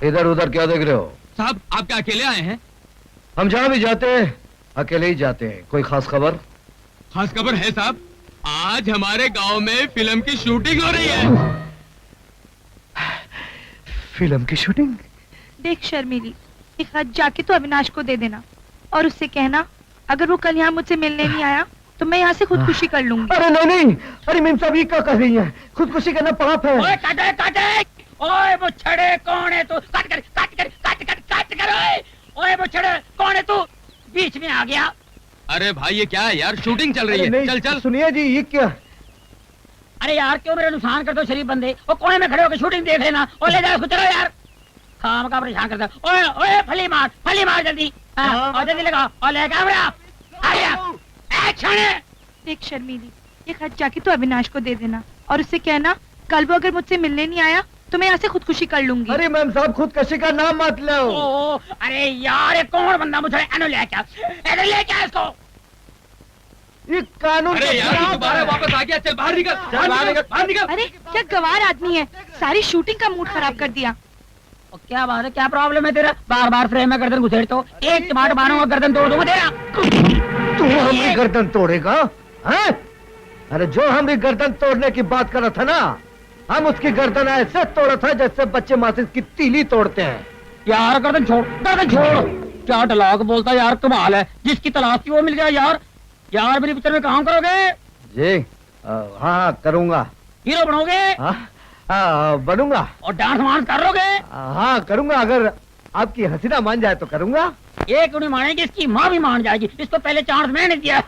B: इधर उधर क्या देख रहे हो?
E: साहब आप क्या अकेले आए हैं?
B: हम जहां भी जाते हैं अकेले ही जाते हैं। कोई खास खबर?
E: खास खबर है साहब, आज हमारे गांव में फिल्म की शूटिंग हो रही है।
B: फिल्म की शूटिंग?
N: देख शर्मिली, एक हाथ जाके तो अविनाश को दे देना और उससे कहना अगर वो कल यहाँ मुझसे मिलने नहीं आया तो मैं यहाँ से खुदकुशी कर लूंगी।
B: अरे नहीं नहीं, अरे मेम साहब ये क्या कर रही है? खुदकुशी करना पाप है।
K: ओए काटे काटे, ओए बुच्छड़े कौन है तू? काट कर काट कर काट कर काट कर। ओए बुच्छड़े कौन है तू? बीच में आ गया।
E: अरे भाई ये क्या है यार, शूटिंग चल रही है। चल चल।
B: सुनिए जी ये क्या?
K: अरे यार क्यों मेरा नुकसान करते हो शरीफ बंदे? वो कोने में खड़े होकर शूटिंग देख लेना और ले जाओ उसको। चलो यार, काम का परेशान करता। ओए ओए फली मार जल्दी। और जल्दी लगा और ले कैमरा। आ गया, एक्शन।
N: देख शर्मिली, एक हाथ जाके तो अविनाश को दे देना और उससे कहना कल वो अगर मुझसे मिलने नहीं आया तो मैं यहाँ से खुदकुशी कर लूंगी।
B: अरे मैम साहब खुदकुशी का नाम मत लो।
K: अरे यार ये कौन बंदा मुझे ले क्या इसको?
B: ये कानून।
E: अरे यार दोबारा वापस आ गया। चल बाहर निकल, बाहर निकल।
N: अरे क्या गवार आदमी है, सारी शूटिंग का मूड खराब कर दिया।
K: क्या बात है, क्या प्रॉब्लम है तेरा? बार बार फ्रेम में गर्दन घुसेड़ तो एक टमाटर मारूंगा गर्दन तोड़ दूंगा तेरा।
B: तू हमारी गर्दन तोड़ेगा? हैं? अरे जो हम भी गर्दन तोड़ने की बात कर रहा था ना, हम उसकी गर्दन ऐसे तोड़ा था जैसे बच्चे माचिस की तीली तोड़ते हैं।
K: यार गर्दन छोड़, गर्दन छोड़। क्या डायलॉग बोलता यार, कमाल है। जिसकी तलाश थी वो मिल गया यार। यार मेरी पिक्चर में काम करोगे?
B: जी हाँ करूंगा।
K: हीरो बनोगे?
B: बनूंगा।
K: और डांस वांस करोगे?
B: हाँ करूंगा, अगर आपकी हसीना मान जाए तो करूंगा।
K: एक नहीं मानेगी, इसकी माँ भी मान जाएगी। इसको पहले चांस मैंने दिया।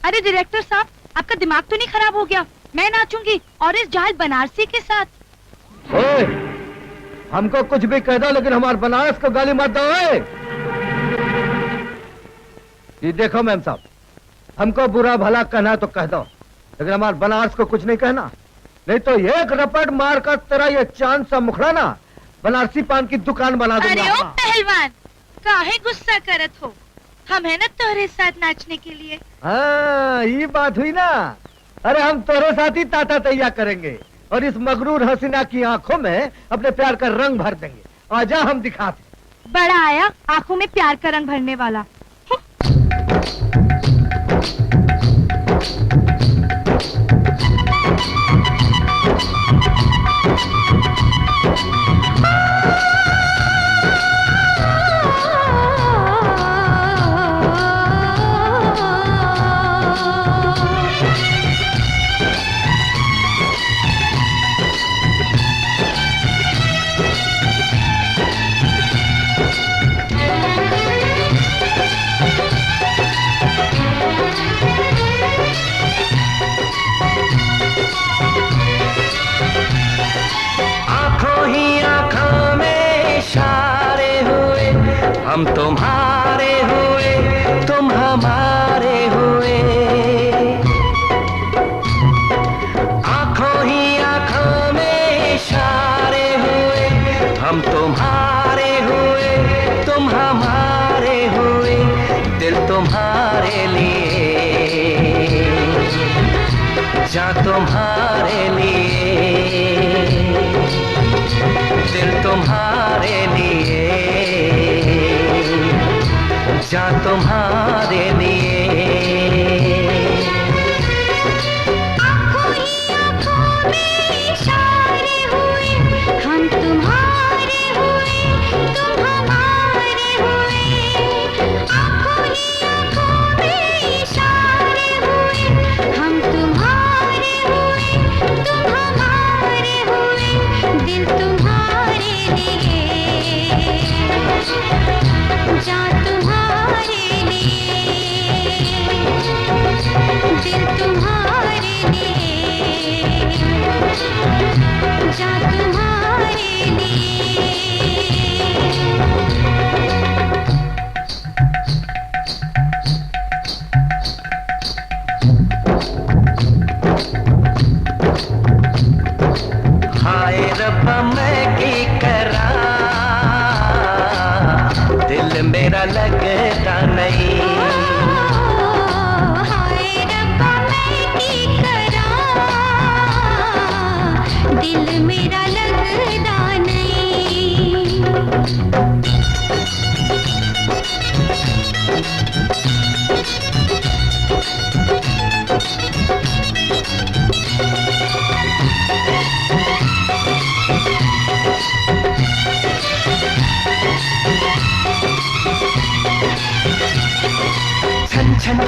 N: अरे डायरेक्टर साहब, आपका दिमाग तो नहीं खराब हो गया? मैं नाचूंगी और इस जाल बनारसी के साथ।
B: ओए, हमको कुछ भी कह दो लेकिन हमारे बनारस को गाली मत दो। ये देखो मैम साहब, हमको बुरा भला कहना तो कह दो लेकिन हमारे बनारस को कुछ नहीं कहना, नहीं तो एक रपट मार कर तेरा ये चांद सा मुखड़ा ना बनारसी पान की दुकान बना दूंगा।
N: अरे ओ पहलवान, काहे गुस्सा करत हो? हम है ना तोहरे साथ नाचने के लिए।
B: हाँ ये बात हुई ना। अरे हम तोरे साथ ही ताता तैया करेंगे और इस मगरूर हसीना की आंखों में अपने प्यार का रंग भर देंगे। आजा हम दिखाते।
N: बड़ा आया आंखों में प्यार का रंग भरने वाला।
J: हम तुम्हारे हुए, तुम हमारे हुए। आंखों ही आंखों में इशारे हुए, हम तुम्हारे हुए, तुम हमारे हुए। दिल तुम्हारे लिए, जा तुम्हारे लिए, दिल तुम्हारे लिए, जा तुम्हारे लिए।
M: आंखों ही आंखों में इशारे हुए, हम तुम्हारे हुए, तुम हमारे हुए। आंखों ही आंखों में इशारे हुए, हम तुम्हारे हुए, तुम हमारे हुए। दिल तुम्हारे लिए, जा तुम्हारे लिए,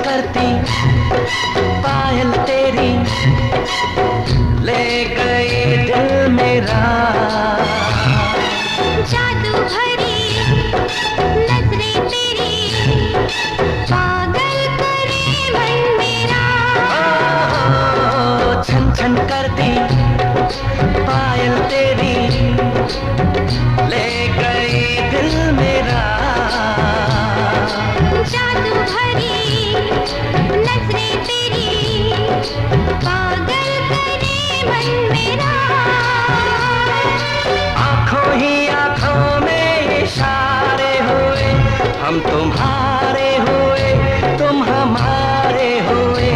J: करती पायल तेरी ले गई दिल मेरा।
M: जादू भरी नजरें तेरी पागल करे मन मेरा।
J: छन छन करती पायल तेरी ले गई दिल मेरा।
M: जादू भरी नजरें तेरी पागल करे मन मेरा।
J: आंखों ही आंखों में इशारे हुए, हम तुम्हारे हुए तुम हमारे हुए।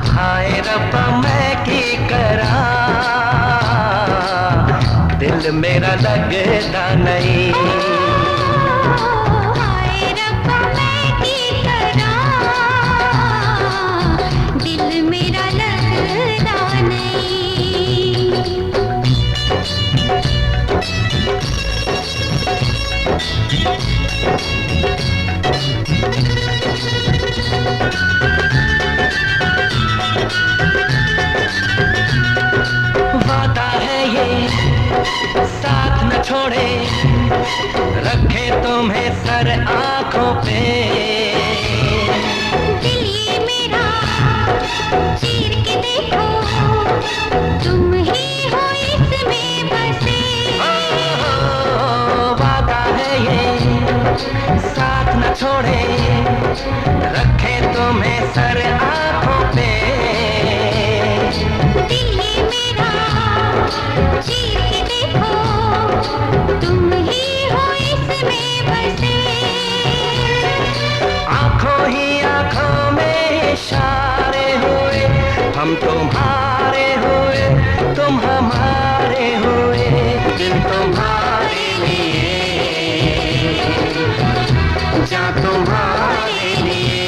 J: हाय रब्बा मैं की करा, दिल मेरा लगता नहीं।
M: हाय रब्बा मैं की करा, दिल मेरा लगता नहीं।
J: वादा है ये साथ न छोड़े, रखे तुम्हें सर आंखों पे।
M: दिल ये मेरा चीर के देखो, तुम ही हो इसमें बसे।
J: वादा है ये साथ न छोड़े, रखे तुम्हें सर आंखों पे।
M: दिल ये मेरा चीर के देखो, तुम ही हो इसमें बसे।
J: आंखों ही आंखों में इशारे हुए, हम तुम्हारे हुए तुम हमारे हुए। दिल तुम्हारे लिए, जा तुम्हारे लिए।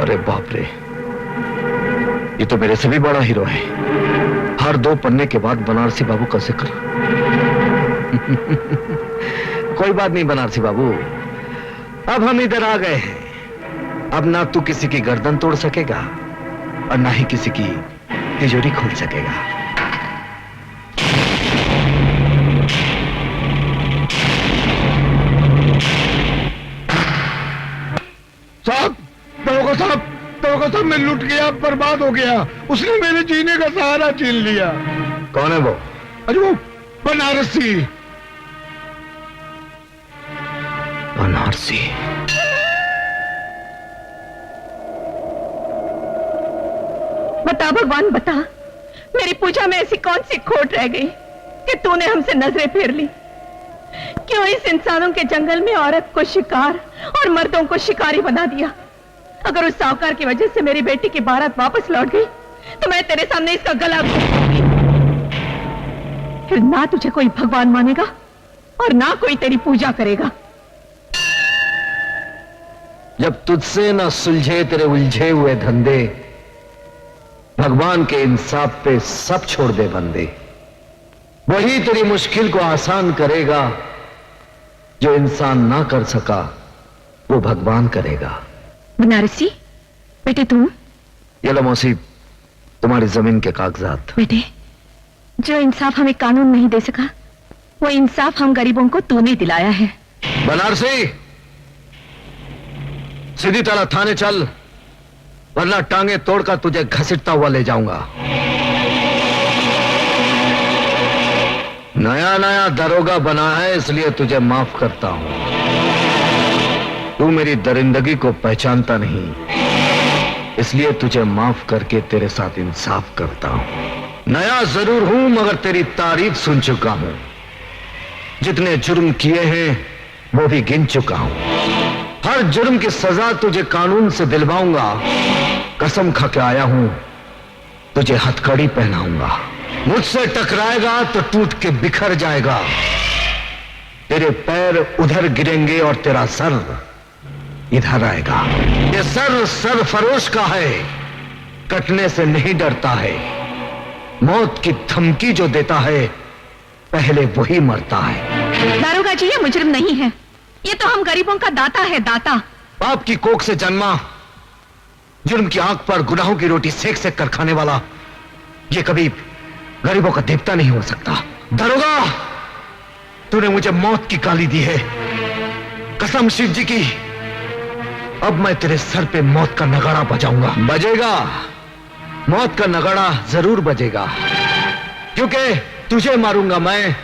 B: अरे बाप रे, ये तो मेरे से भी बड़ा हीरो है। हर 2 पन्ने के बाद बनारसी बाबू का जिक्र। कोई बात नहीं बनारसी बाबू, अब हम इधर आ गए हैं। अब ना तू किसी की गर्दन तोड़ सकेगा और ना ही किसी की तिजोरी खोल सकेगा।
G: साहब, दरोगा साहब, दरोगा साहब, मैं लुट गया, बर्बाद हो गया। उसने मेरे जीने का सहारा छीन लिया।
B: कौन है वो?
G: अरे वो बनारसी।
B: बनारसी?
I: बता भगवान बता, मेरी पूजा में ऐसी कौन सी खोट रह गई कि तूने हमसे नजरें फेर ली? क्यों इस इंसानों के जंगल में औरत को शिकार और मर्दों को शिकारी बना दिया? अगर उस साहूकार की वजह से मेरी बेटी की बारात वापस लौट गई तो मैं तेरे सामने इसका गला घोंटूंगी। फिर ना तुझे कोई भगवान मानेगा और ना कोई तेरी पूजा करेगा।
B: जब तुझसे ना सुलझे तेरे उलझे हुए धंधे, भगवान के इंसाफ पे सब छोड़ दे बंदे। वही तेरी मुश्किल को आसान करेगा, जो इंसान ना कर सका वो भगवान करेगा।
I: बनारसी बेटे, तुम
B: ये लो मौसी, तुम्हारी जमीन के कागजात।
I: बेटे, जो इंसाफ हमें कानून नहीं दे सका, वो इंसाफ हम गरीबों को तूने दिलाया है।
B: बनारसी, सीधी तरह थाने चल, वरना टांगे तोड़कर तुझे घसीटता हुआ ले जाऊंगा। नया नया दरोगा बना है, इसलिए तुझे माफ करता हूं। तू मेरी दरिंदगी को पहचानता नहीं, इसलिए तुझे माफ करके तेरे साथ इंसाफ करता हूं। नया जरूर हूं मगर तेरी तारीफ सुन चुका हूं। जितने जुर्म किए हैं वो भी गिन चुका हूं। हर जुर्म की सजा तुझे कानून से दिलवाऊंगा। कसम खा के आया हूं, तुझे हथकड़ी पहनाऊंगा। मुझसे टकराएगा तो टूट के बिखर जाएगा। तेरे पैर उधर गिरेंगे और तेरा सर इधर आएगा। ये सर सरफरोश का है, कटने से नहीं डरता है। मौत की धमकी जो देता है पहले वही मरता है।
I: दारोगा जी, ये मुजरिम नहीं है, ये तो हम गरीबों का दाता है, दाता।
B: बाप की कोख से जन्मा, जुर्म की आंख पर गुनाहों की रोटी सेक सेक कर खाने वाला ये कभी गरीबों का देवता नहीं हो सकता। दारोगा, तूने मुझे मौत की गाली दी है। कसम शिव जी की, अब मैं तेरे सर पे मौत का नगाड़ा बजाऊंगा। बजेगा, मौत का नगाड़ा जरूर बजेगा, क्योंकि तुझे मारूंगा मैं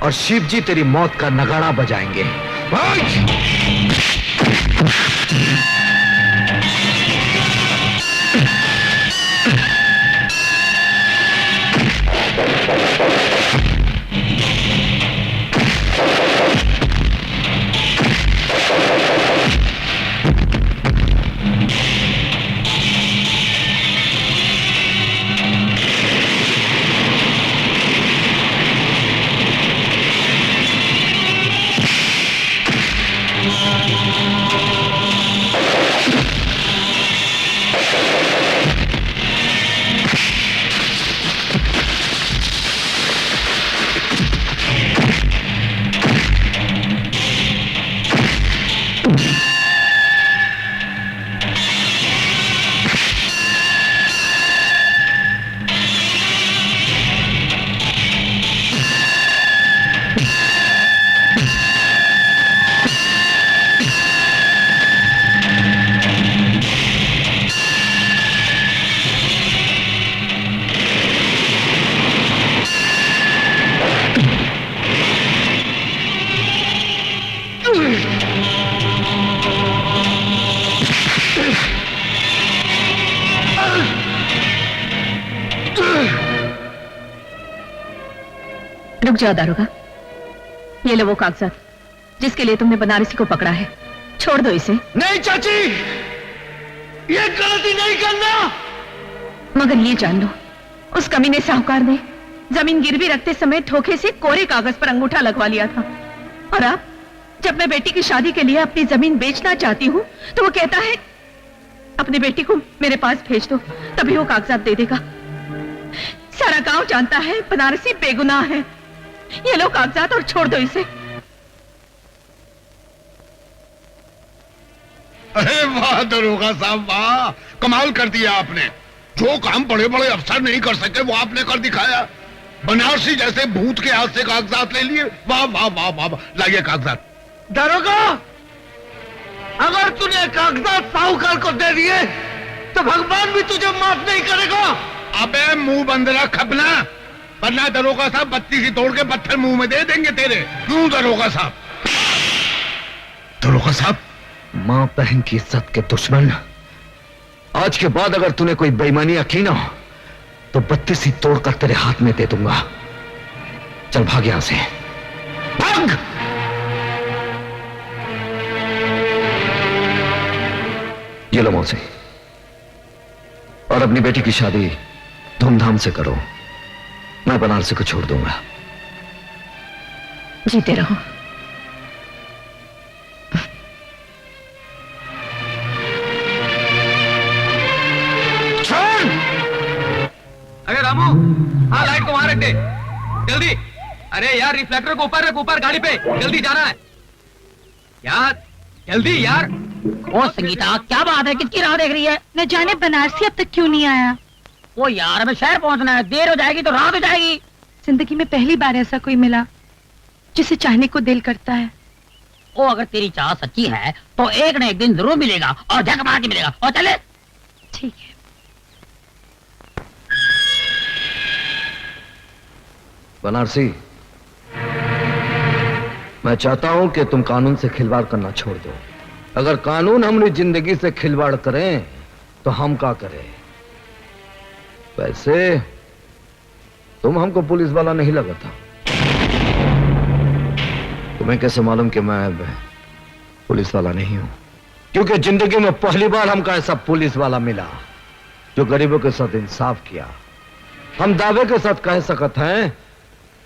B: और शिव जी तेरी मौत का नगाड़ा बजाएंगे।
I: रुक जाओ दारोगा, ये लो वो कागजात जिसके लिए तुमने बनारसी को पकड़ा है। छोड़ दो इसे।
B: नहीं चाची, ये गलती नहीं करना।
I: मगर ये जान लो, उस कमीने साहूकार ने जमीन गिरवी रखते समय धोखे से कोरे कागज पर अंगूठा लगवा लिया था। और अब जब मैं बेटी की शादी के लिए अपनी जमीन बेचना चाहती हूँ तो वो कहता है अपनी बेटी को मेरे पास भेज दो, तभी वो कागजात दे देगा। सारा गांव जानता है बनारसी बेगुनाह है। ये लो कागजात और छोड़ दो इसे।
G: अरे वाह दरोगा साहब, वाह, कमाल कर दिया आपने। जो काम बड़े बड़े अफसर नहीं कर सके वो आपने कर दिखाया। बनारसी जैसे भूत के हाथ से कागजात ले लिए। वाह वाह वाह वाह, लाइए कागजात।
B: दारोगा, अगर तूने कागजात साहूकार को दे दिए तो भगवान भी तुझे माफ नहीं करेगा।
G: अबे मुंह बंद रख अपना, वरना दरोगा साहब बत्ती सी तोड़ के पत्थर मुंह में दे देंगे तेरे। क्यों दरोगा साहब?
B: दरोगा साहब, मां बहन की इज्जत के दुश्मन, आज के बाद अगर तूने कोई बेईमानियां की ना तो बत्ती सी तोड़कर तेरे हाथ में दे दूंगा। चल भाग यहां से, भाग। ये लो मौसी, और अपनी बेटी की शादी धूमधाम से करो। मैं बनारसी को छोड़ दूंगा।
I: जीते रहो।
E: अरे रामू, हाँ लाइट को वहां रख दे, जल्दी। अरे यार रिफ्लेक्टर को ऊपर रख, ऊपर गाड़ी पे, जल्दी जाना है यार, जल्दी यार।
K: ओ संगीता, क्या बात है, किसकी राह देख रही है?
N: न जाने बनारसी अब तक क्यों नहीं आया।
K: ओ यार, हमें शहर पहुंचना है, देर हो जाएगी तो रात हो जाएगी।
N: जिंदगी में पहली बार ऐसा कोई मिला जिसे चाहने को दिल करता है।
K: ओ अगर तेरी चाह सच्ची है तो एक न एक दिन जरूर मिलेगा, और झक मार के मिलेगा। और चले।
N: ठीक है।
B: बनारसी, मैं चाहता हूं कि तुम कानून से खिलवाड़ करना छोड़ दो। अगर कानून हमारी जिंदगी से खिलवाड़ करें तो हम क्या करें? वैसे तुम हमको पुलिस वाला नहीं लगा था। तुम्हें कैसे मालूम कि मैं पुलिस वाला नहीं हूं? क्योंकि जिंदगी में पहली बार हमको ऐसा पुलिस वाला मिला जो गरीबों के साथ इंसाफ किया। हम दावे के साथ कह सकते हैं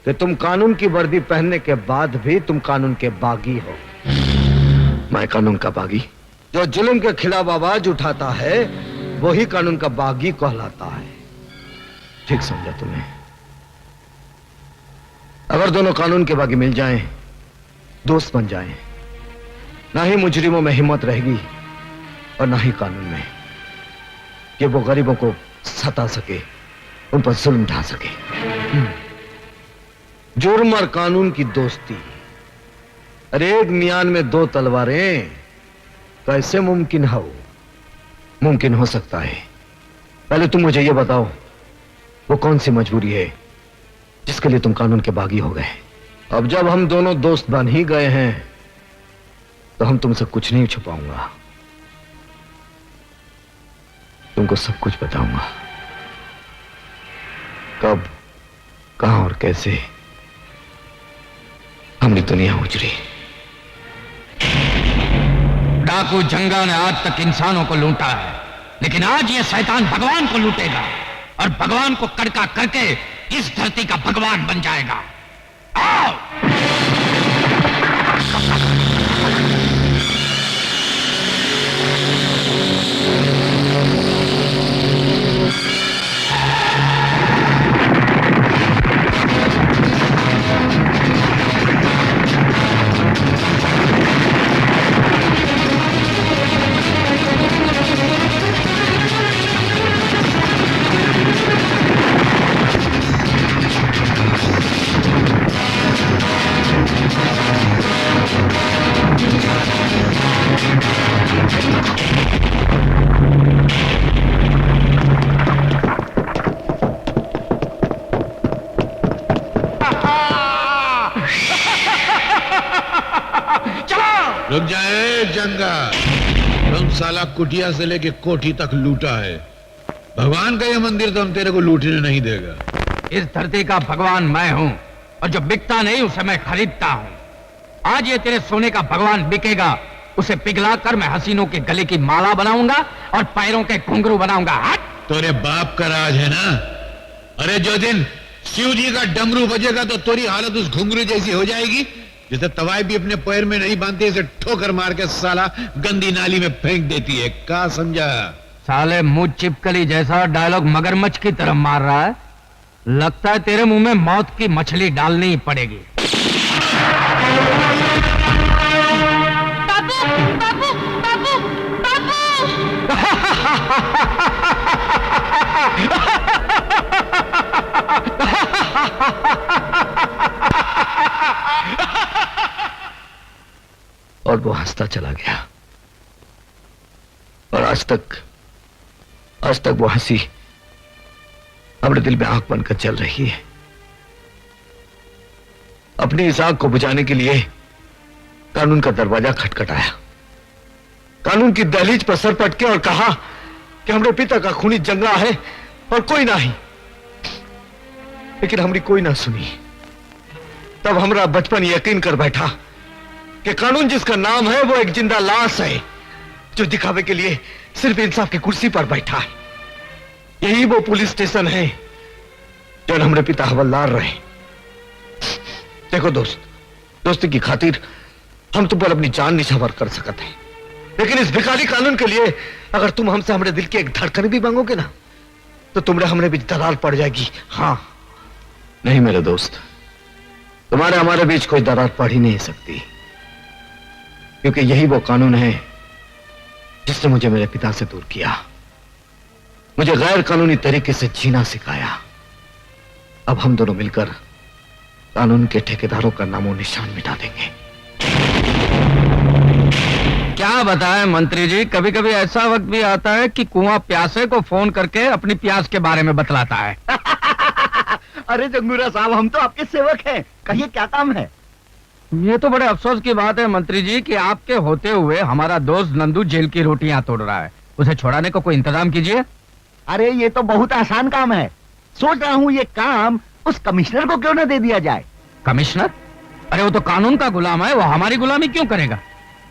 B: कि तुम कानून की वर्दी पहनने के बाद भी तुम कानून के बागी हो। मैं कानून का बागी? जो जुल्म के खिलाफ आवाज उठाता है वही कानून का बागी कहलाता है। ठीक समझा तुम्हें? अगर दोनों कानून के बागी मिल जाएं, दोस्त बन जाएं, ना ही मुजरिमों में हिम्मत रहेगी और ना ही कानून में कि वो गरीबों को सता सके, उन पर जुल्म ढा सके। जुर्म और कानून की दोस्ती, अरे एक मियान में दो तलवारें कैसे मुमकिन हो? मुमकिन हो सकता है। पहले तुम मुझे यह बताओ, वो कौन सी मजबूरी है जिसके लिए तुम कानून के बागी हो गए? अब जब हम दोनों दोस्त बन ही गए हैं तो हम तुमसे कुछ नहीं छुपाऊंगा, तुमको सब कुछ बताऊंगा। कब, कहां और कैसे हमारी दुनिया उजड़ी।
C: डाकू जंगा ने आज तक इंसानों को लूटा है, लेकिन आज ये शैतान भगवान को लूटेगा और भगवान को कड़का करके इस धरती का भगवान बन जाएगा। आओ!
D: रुक जाए जंगा, तुम साला कुटिया से लेके कोठी तक लूटा है। भगवान का ये मंदिर तो हम तेरे को लूटने नहीं देगा।
C: इस धरती का भगवान मैं हूं और जो बिकता नहीं उसे मैं खरीदता हूं। आज ये तेरे सोने का भगवान बिकेगा, उसे पिघलाकर मैं हसीनों के गले की माला बनाऊंगा और पैरों के घुंघरू बनाऊंगा।
D: तेरे बाप का राज है ना? अरे जो दिन शिव जी का डमरू बजेगा तो तेरी हालत उस घुंघरू जैसी हो जाएगी जैसे तवाई भी अपने पैर में नहीं बांधती, इसे ठोकर मार के साला गंदी नाली में फेंक देती है। क्या समझा?
C: साले मुंह चिपकली जैसा डायलॉग मगरमच्छ की तरह मार रहा है। लगता है तेरे मुंह में मौत की मछली डालनी ही पड़ेगी।
L: बाबू, बाबू, बाबू,
B: और वो हंसता चला गया और आज तक वो हंसी अपने दिल में आंख बनकर चल रही है। अपनी इस आंख को बुझाने के लिए कानून का दरवाजा खटखटाया, कानून की दहलीज पर सर पटके और कहा कि हमारे पिता का खूनी जंगा है और कोई नहीं। लेकिन हमारी कोई ना सुनी। तब हमारा बचपन यकीन कर बैठा कि कानून जिसका नाम है वो एक जिंदा लाश है जो दिखावे के लिए सिर्फ इंसाफ की कुर्सी पर बैठा है। यही वो पुलिस स्टेशन है जो हमारे पिता हवलदार रहे। देखो दोस्त, दोस्ती की खातिर हम तुम पर अपनी जान निछावर कर सकते हैं, लेकिन इस भिखारी कानून के लिए अगर तुम हमसे हमारे दिल की एक धड़कन भी मांगोगे ना तो तुम्हारे हमने बीच दरार पड़ जाएगी। हाँ नहीं मेरे दोस्त, तुम्हारे हमारे बीच कोई दरार पड़ ही नहीं सकती, क्योंकि यही वो कानून है जिसने मुझे मेरे पिता से दूर किया, मुझे गैर कानूनी तरीके से जीना सिखाया। अब हम दोनों मिलकर कानून के ठेकेदारों का नामो निशान मिटा देंगे।
C: क्या बताएं मंत्री जी, कभी कभी ऐसा वक्त भी आता है कि कुआं प्यासे को फोन करके अपनी प्यास के बारे में बतलाता है।
H: अरे जंगूरा साहब, हम तो आपके सेवक हैं, कहिए क्या काम है?
C: ये तो बड़े अफसोस की बात है मंत्री जी कि आपके होते हुए हमारा दोस्त नंदू जेल की रोटियां तोड़ रहा है। उसे छुड़ाने को कोई इंतजाम कीजिए।
H: अरे ये तो बहुत आसान काम है। सोच रहा हूँ ये काम उस कमिश्नर को क्यों न दे दिया जाए।
C: कमिश्नर? अरे वो तो कानून का गुलाम है, वो हमारी गुलामी क्यों करेगा?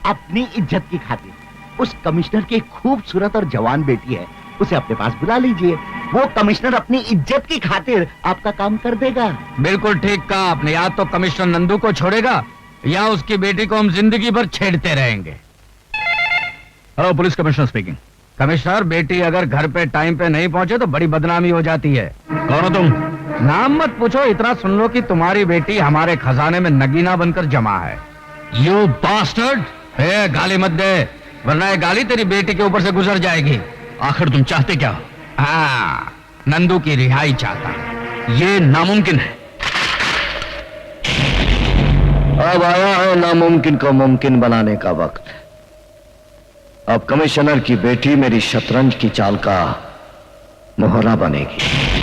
H: अपनी इज्जत की खातिर उस कमिश्नर की खूबसूरत और जवान बेटी है, उसे अपने पास बुला लीजिए। वो कमिश्नर अपनी इज्जत की खातिर आपका काम कर देगा।
C: बिल्कुल ठीक कहा आपने। या तो कमिश्नर नंदू को छोड़ेगा या उसकी बेटी को हम जिंदगी भर छेड़ते रहेंगे। Hello, police commissioner speaking. Commissioner, बेटी अगर घर पे टाइम पे नहीं पहुंचे तो बड़ी बदनामी हो जाती है। कौन हो तुम? नाम मत पूछो, इतना सुन लो कि तुम्हारी बेटी हमारे खजाने में नगीना बनकर जमा है। You bastard! गाली मत दे, वरना ये गाली तेरी बेटी के ऊपर से गुजर जाएगी।
A: आखिर तुम चाहते क्या?
C: हाँ, नंदू की रिहाई चाहता। ये नामुमकिन है।
B: अब आया है नामुमकिन को मुमकिन बनाने का वक्त। अब कमिश्नर की बेटी मेरी शतरंज की चाल का मोहरा बनेगी।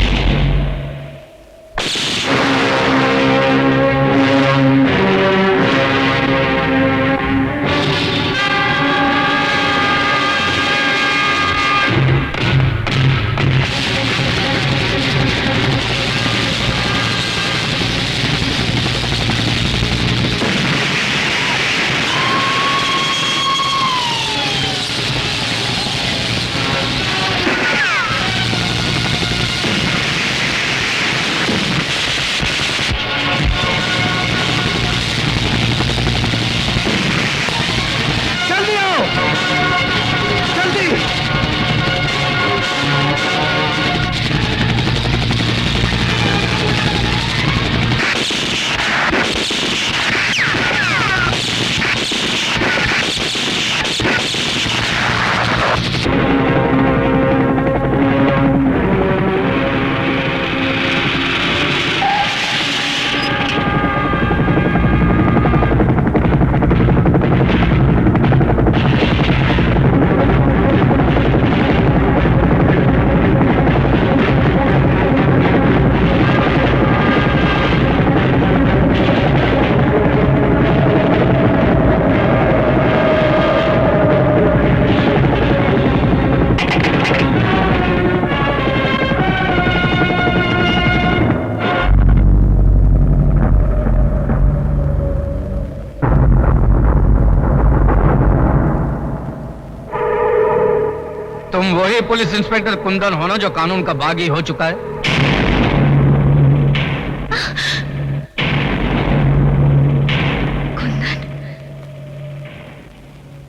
C: तुम वही पुलिस इंस्पेक्टर कुंदन हो ना जो कानून का बागी हो चुका है?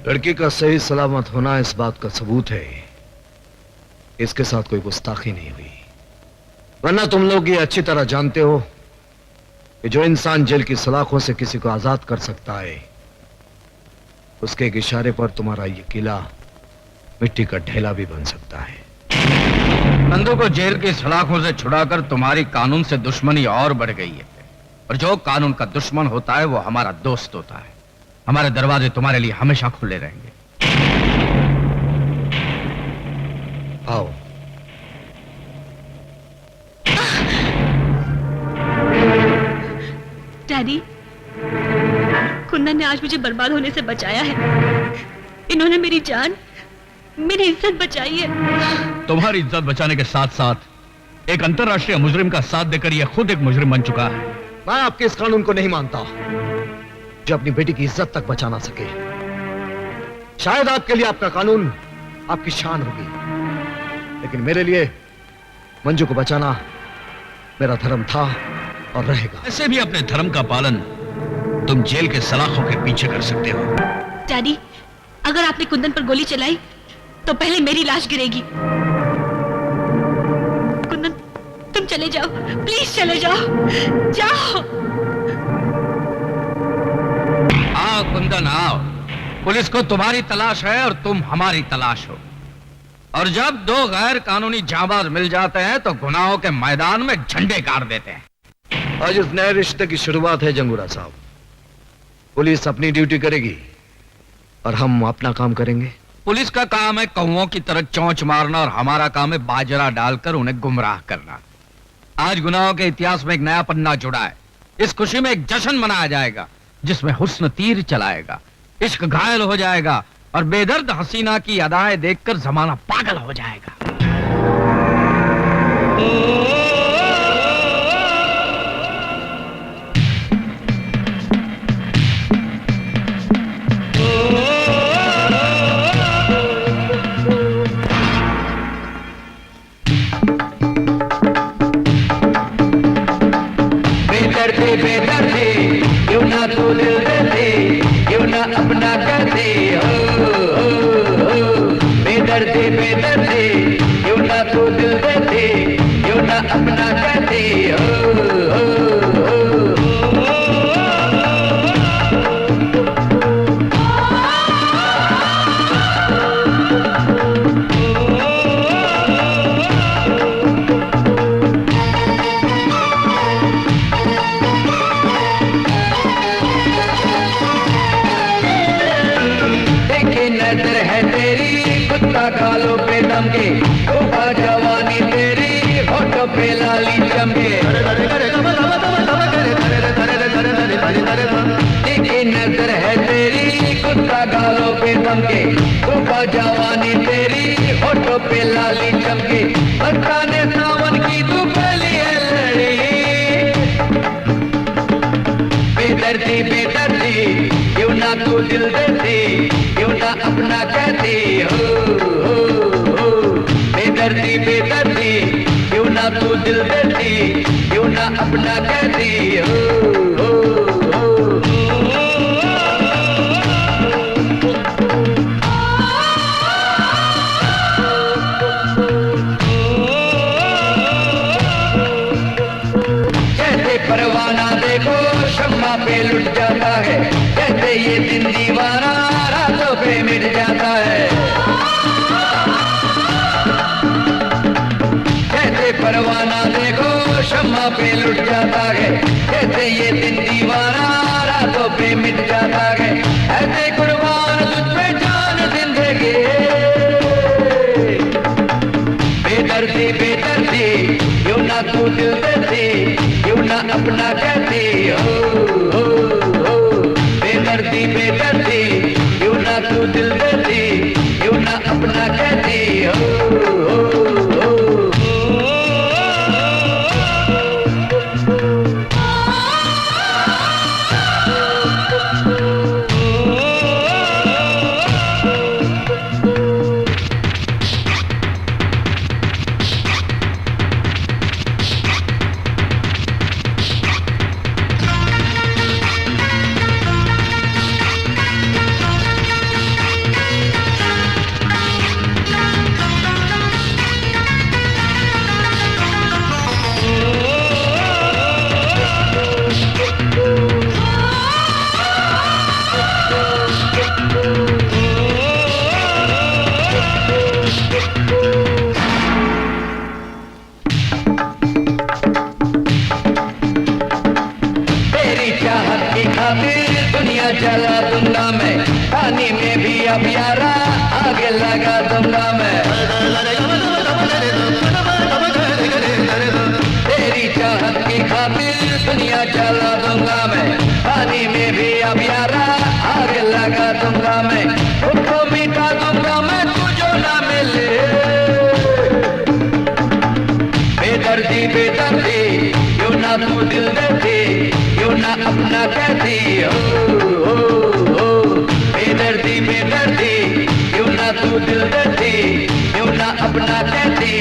B: लड़की का सही सलामत होना इस बात का सबूत है इसके साथ कोई गुस्ताखी नहीं हुई। वरना तुम लोग ये अच्छी तरह जानते हो कि जो इंसान जेल की सलाखों से किसी को आजाद कर सकता है, उसके एक इशारे पर तुम्हारा ये किला मिट्टी का ढेला भी बन सकता है।
C: नंदू को जेल की सलाखों से छुड़ाकर तुम्हारी कानून से दुश्मनी और बढ़ गई है। और जो कानून का दुश्मन होता है वो हमारा दोस्त होता है। हमारे दरवाजे तुम्हारे लिए हमेशा खुले रहेंगे।
B: आओ।
L: डैडी, कुंदन ने आज मुझे बर्बाद होने से बचाया है। इन्होंने मेरी जान, मेरी इज्जत बचाई है।
A: तुम्हारी इज्जत बचाने के साथ साथ एक अंतर्राष्ट्रीय मुजरिम का साथ देकर यह खुद एक मुजरिम बन चुका है।
B: मैं आपके इस कानून को नहीं मानता जो अपनी बेटी की इज्जत तक बचा ना सके। शायद आपके लिए आपका कानून आपकी शान होगी, लेकिन मेरे लिए मंजू को बचाना मेरा धर्म था और रहेगा।
A: ऐसे भी अपने धर्म का पालन तुम जेल के सलाखों के पीछे कर सकते हो।
L: डैडी, अगर आपने कुंदन पर गोली चलाई तो पहले मेरी लाश गिरेगी। कुंदन, तुम चले जाओ, प्लीज चले जाओ, जाओ।
C: आओ कुंदन, आओ। पुलिस को तुम्हारी तलाश है और तुम हमारी तलाश हो। और जब दो गैर कानूनी जाबाज मिल जाते हैं तो गुनाहों के मैदान में झंडे गाड़ देते हैं।
B: आज इस नए रिश्ते की शुरुआत है जंगूरा साहब। पुलिस अपनी ड्यूटी करेगी और हम अपना काम करेंगे।
C: पुलिस का काम है कौओं की तरह चोंच मारना और हमारा काम है बाजरा डालकर उन्हें गुमराह करना। आज गुनाहों के इतिहास में एक नया पन्ना जुड़ा है। इस खुशी में एक जश्न मनाया जाएगा जिसमें हुस्न तीर चलाएगा, इश्क घायल हो जाएगा और बेदर्द हसीना की अदाएं देखकर जमाना पागल हो जाएगा।
J: बेदर्दी क्यों ना तू दिल दे दे, क्यों ना अपना कर दे, बेदर्दी क्यों ना तू दिल दे दे, क्यों ना अपना कर दे, गालों पे दम के तोबा जवानी तेरी होठों पे लाली चमके, देखी नजर है तेरी कुत्ता गालों पे दम के तोबा जवानी तेरी होठों पे लाली चमके, बरसाने सावन की तू पहली है लड़ी, बेदर्दी क्यों ना तू दिल देती, क्यों ना अपना कहती, बेदर्दी क्यों ना तू दिल देती, क्यों ना अपना कहती, जैसे परवाना देखो शम्मा पे लुट जाता है, जैसे ये दिन दीवाना रातों पे मिट जाता है, जैसे परवाना देखो शम्मा पे लुट जाता है, जैसे ये दिन दीवाना रातों पे मिट जाता है, ऐसे कुर्बान तुझ पे जान जिंदगी, बेदर्दी क्यों ना तू दिल देती, क्यों ना अपना कहती, बेदर्दी क्यों ना तू दिल देती, क्यों ना अपना कहती, जला दूंगा मैं, पानी में भी अब यारा आगे लगा दूंगा मैं, तेरी चाहत की खातिर दुनिया जला दूंगा मैं, पानी में भी अब यारा आगे लगा दूंगा मैं, खुद को मिटा दूंगा मैं तुझो ना मिले, बेदर्दी क्यों ना तू दिल देती, क्यों ना अपना कहती, बेदर्दी क्यों ना तू दिल देती, क्यों ना अपना कहती,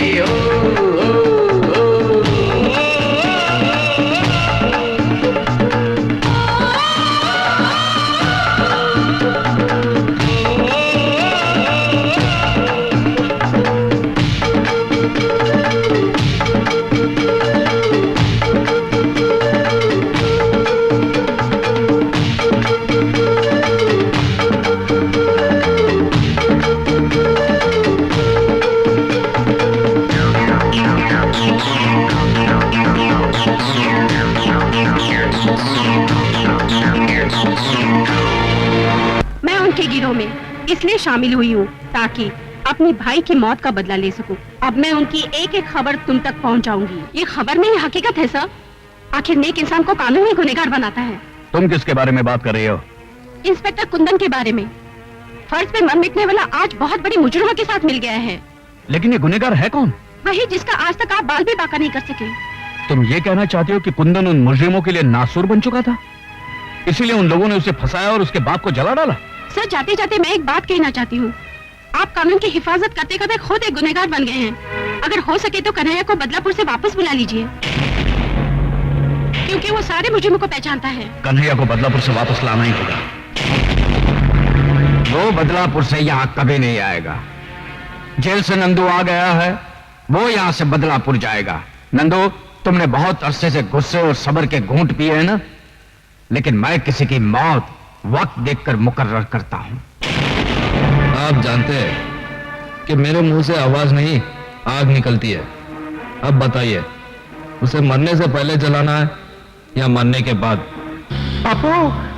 O: इसलिए शामिल हुई हूँ ताकि अपने भाई की मौत का बदला ले सकूं। अब मैं उनकी एक एक खबर तुम तक पहुँचाऊंगी। ये खबर नहीं हकीकत है सर। आखिर नेक इंसान को कानून ही गुनहगार बनाता है।
C: तुम किसके बारे में बात कर रही हो?
O: इंस्पेक्टर कुंदन के बारे में। फर्ज पे मर मिटने वाला आज बहुत बड़ी मुजरिमों के साथ मिल गया है।
C: लेकिन ये गुनहगार है कौन?
O: वही जिसका आज तक आप बाल भी बाका नहीं कर सके।
C: तुम ये कहना चाहते हो कि कुंदन उन मुजरिमों के लिए नासूर बन चुका था, इसीलिए उन लोगों ने उसे फंसाया और उसके बाप को जला डाला?
O: सर, जाते जाते मैं एक बात कहना चाहती हूँ। आप कानून की हिफाजत करते करते खुद एक गुनहगार बन गए हैं। अगर हो सके तो कन्हैया को बदलापुर से वापस बुला लीजिए, क्योंकि वो सारे मुजरिमों को पहचानता है।
C: कन्हैया को बदलापुर से वापस लाना ही होगा। वो बदलापुर से यहाँ कभी नहीं आएगा। जेल से नंदू आ गया है, वो यहाँ से बदलापुर जाएगा। नंदू, तुमने बहुत अरसे से गुस्से और सब्र के घूंट पिए हैं ना, लेकिन मैं किसी की मौत वक्त देखकर मुकर्रर करता हूँ।
G: आप जानते हैं कि मेरे मुंह से आवाज नहीं आग निकलती है। अब बताइए, उसे मरने से पहले जलाना है या मरने के बाद?
P: पापू,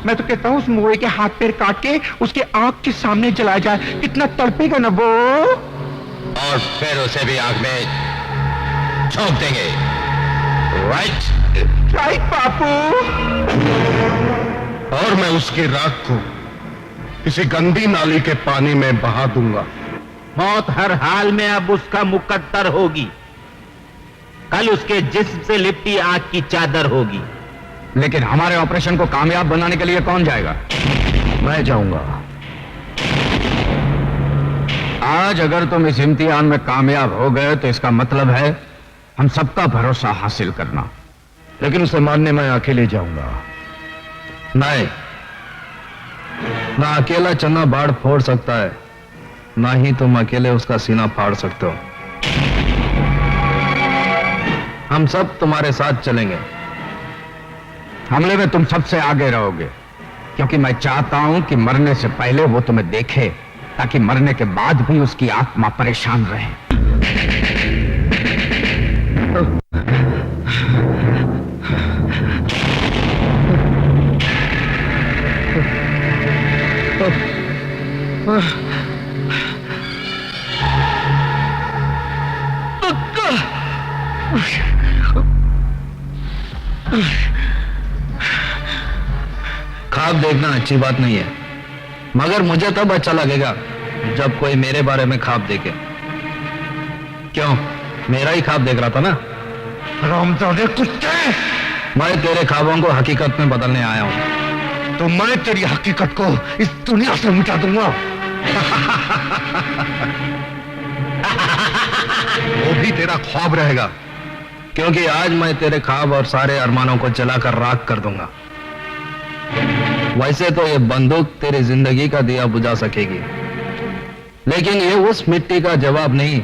P: मैं तो कहता हूँ उस मुए के हाथ पैर काट के उसके आंख के सामने जलाया जाए, कितना तड़पेगा ना वो।
E: और फिर उसे भी आग में झोंक देंगे। Right
P: right Papu.
G: और मैं उसकी राख को किसी गंदी नाली के पानी में बहा दूंगा।
F: मौत हर हाल में अब उसका मुकद्दर होगी। कल उसके जिस्म से लिपटी आग की चादर होगी।
C: लेकिन हमारे ऑपरेशन को कामयाब बनाने के लिए कौन जाएगा?
B: मैं जाऊंगा।
C: आज अगर तुम इस इम्तिहान में कामयाब हो गए तो इसका मतलब है हम सबका भरोसा हासिल करना।
B: लेकिन उसे मारने मैं अकेले जाऊंगा।
G: नहीं, ना अकेला चन्ना बाढ़ फोड़ सकता है, ना ही तुम अकेले उसका सीना फाड़ सकते हो। हम सब तुम्हारे साथ चलेंगे।
C: हमले में तुम सबसे आगे रहोगे, क्योंकि मैं चाहता हूं कि मरने से पहले वो तुम्हें देखे, ताकि मरने के बाद भी उसकी आत्मा परेशान रहे।
G: ख्वाब देखना अच्छी बात नहीं है, मगर मुझे तब अच्छा लगेगा जब कोई मेरे बारे में ख्वाब देखे। क्यों, मेरा ही ख्वाब देख रहा था ना?
P: रामजादे कुत्ते,
G: मैं तेरे ख्वाबों को हकीकत में बदलने आया हूं।
P: तो मैं तेरी हकीकत को इस दुनिया से मिटा दूंगा।
G: वो भी तेरा ख्वाब रहेगा, क्योंकि आज मैं तेरे ख्वाब और सारे अरमानों को जलाकर राख कर दूंगा। वैसे तो ये बंदूक तेरी जिंदगी का दिया बुझा सकेगी, लेकिन ये उस मिट्टी का जवाब नहीं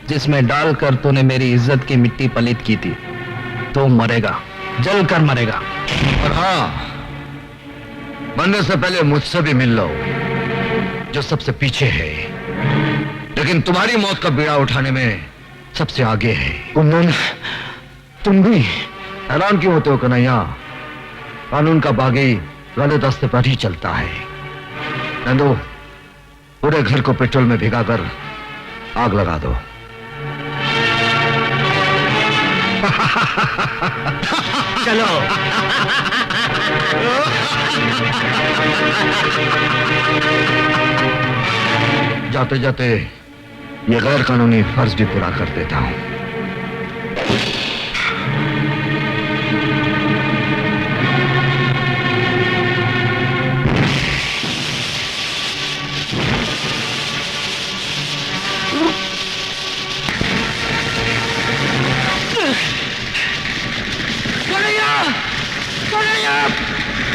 G: जिसमें डालकर तूने मेरी इज्जत की मिट्टी पलीत की थी। तो मरेगा, जलकर मरेगा।
B: और हाँ, मरने से पहले मुझसे भी मिल लो, जो सबसे पीछे है, लेकिन तुम्हारी मौत का बीड़ा उठाने में सबसे आगे है।
P: कुंदन, तुम भी
B: हैरान क्यों होते हो कन्हैया? कानून का बागी गलत रास्ते पर ही चलता है। नंदू, पूरे घर को पेट्रोल में भिगाकर आग लगा दो।
F: चलो।
B: जाते जाते ये गैर कानूनी फर्ज भी पूरा कर देता हूं।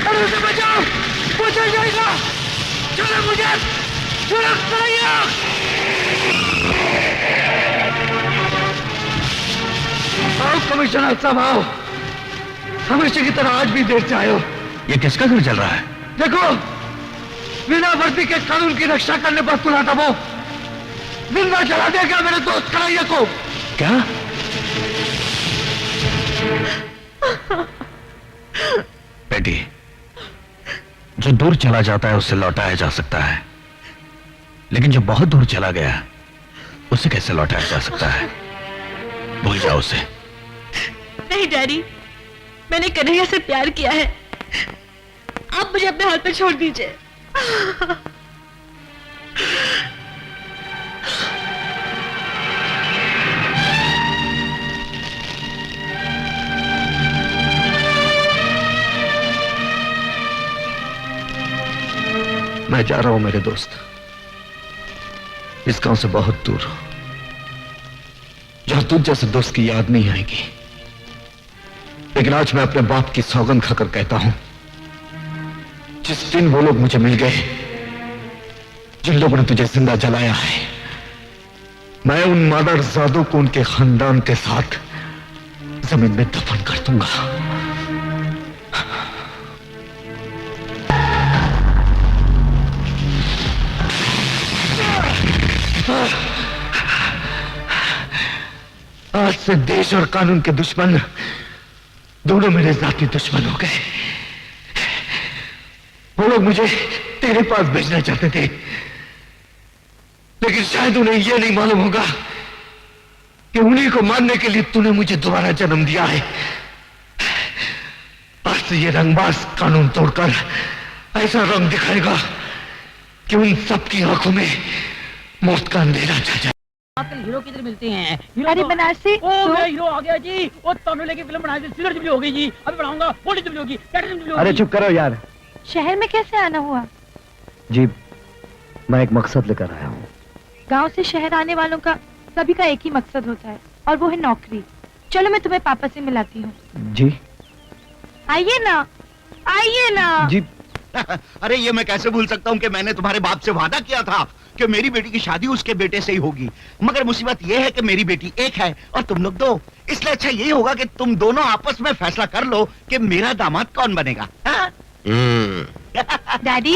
P: अरे उसे बचाओ, वो चल जाएगा। चलो मुझे, चलो कन्हैया। आओ कमिश्नर साहब, आओ। हमेशा की तरह आज भी देर से आए हो।
C: ये किसका घर चल रहा है?
P: देखो, बिना वर्दी के कानून की रक्षा करने पर तुला था वो जिंदा जला देगा मेरे दोस्त कन्हैया को।
C: क्या? बेटी, जो दूर चला जाता है उसे लौटाया जा सकता है, लेकिन जो बहुत दूर चला गया उसे कैसे लौटाया जा सकता है? भूल जाओ उसे।
L: नहीं डैडी, मैंने कन्हैया से प्यार किया है। आप मुझे अपने हाथ पे छोड़ दीजिए।
B: मैं जा रहा हूं मेरे दोस्त, इस गांव से बहुत दूर, जहां तुझ जैसे दोस्त की याद नहीं आएगी। लेकिन आज मैं अपने बाप की सौगंध खाकर कहता हूं, जिस दिन वो लोग मुझे मिल गए जिन लोगों ने तुझे जिंदा जलाया है, मैं उन मादरजादों को उनके खानदान के साथ जमीन में दफन कर दूंगा। आज से देश और कानून के दुश्मन दोनों मेरे जाती दुश्मन हो गए। वो लोग मुझे तेरे पास भेजना चाहते थे, लेकिन शायद उन्हें यह नहीं मालूम होगा कि उन्हीं को मारने के लिए तूने मुझे दोबारा जन्म दिया है। आज से ये रंगबाज कानून तोड़कर ऐसा रंग दिखाएगा कि उन सबकी आंखों में मौत का अंधेरा छा जाए।
K: आजकल हीरो किधर मिलते हैं?
N: अरे बनारसी,
K: मेरा हीरो आ गया जी। वो तमिल की फिल्म बनाई थी, सिल्वर जुबली हो गई जी। अभी बनाऊंगा, गोल्डन जुबली होगी, प्लैटिनम जुबली होगी।
B: अरे चुप करो यार।
N: शहर में कैसे आना हुआ?
B: जी, मैं एक मकसद लेकर आया हूँ।
N: गांव से शहर आने वालों का सभी का एक ही मकसद होता है, और वो है नौकरी। चलो मैं तुम्हें पापा से मिलाती हूँ।
B: जी
N: आइए ना, आइए ना।
B: जी।
H: अरे ये मैं कैसे भूल सकता हूँ कि मैंने तुम्हारे बाप से वादा किया था कि मेरी बेटी की शादी उसके बेटे से ही होगी। मगर मुसीबत ये है कि मेरी बेटी एक है और तुम लोग दो। इसलिए अच्छा यही होगा कि तुम दोनों आपस में फैसला कर लो कि मेरा दामाद कौन बनेगा।
N: डैडी।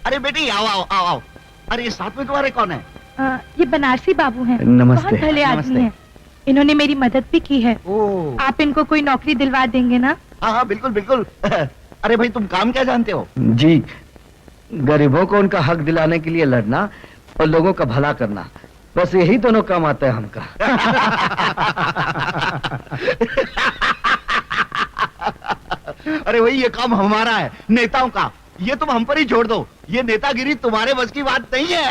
H: अरे बेटी आओ आओ आओ आओ। अरे ये साथ में तुम्हारे कौन है?
N: ये बनारसी बाबू हैं।
B: नमस्ते।
N: बहुत भले आदमी हैं। इन्होंने मेरी मदद भी की है। आप इनको कोई नौकरी दिलवा देंगे ना?
H: हाँ हाँ बिल्कुल बिल्कुल। अरे भाई तुम काम क्या जानते हो?
B: जी, गरीबों को उनका हक दिलाने के लिए लड़ना और लोगों का भला करना, बस यही दोनों काम आता है हमका।
H: अरे भाई ये काम हमारा है, नेताओं का। ये तुम हम पर ही छोड़ दो, ये नेतागिरी तुम्हारे बस की बात नहीं है।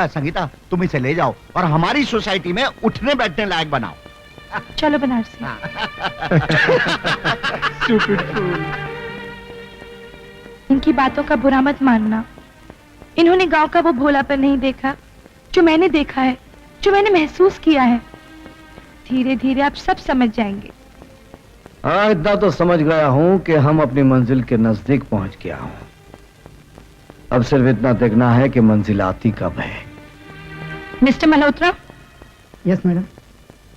H: संगीता तुम इसे ले जाओ और हमारी सोसाइटी में उठने बैठने लायक बनाओ।
N: चलो बनारसी। इनकी बातों का बुरा मत मानना। इन्होंने गांव का वो भोलापन नहीं देखा जो मैंने देखा है, जो मैंने महसूस किया है। धीरे धीरे आप सब समझ जाएंगे।
B: हाँ, इतना तो समझ गया हूँ कि हम अपनी मंजिल के नजदीक पहुंच गया हूँ। अब सिर्फ इतना देखना है कि मंजिल आती कब है।
N: मिस्टर मल्होत्रा।
Q: Yes madam.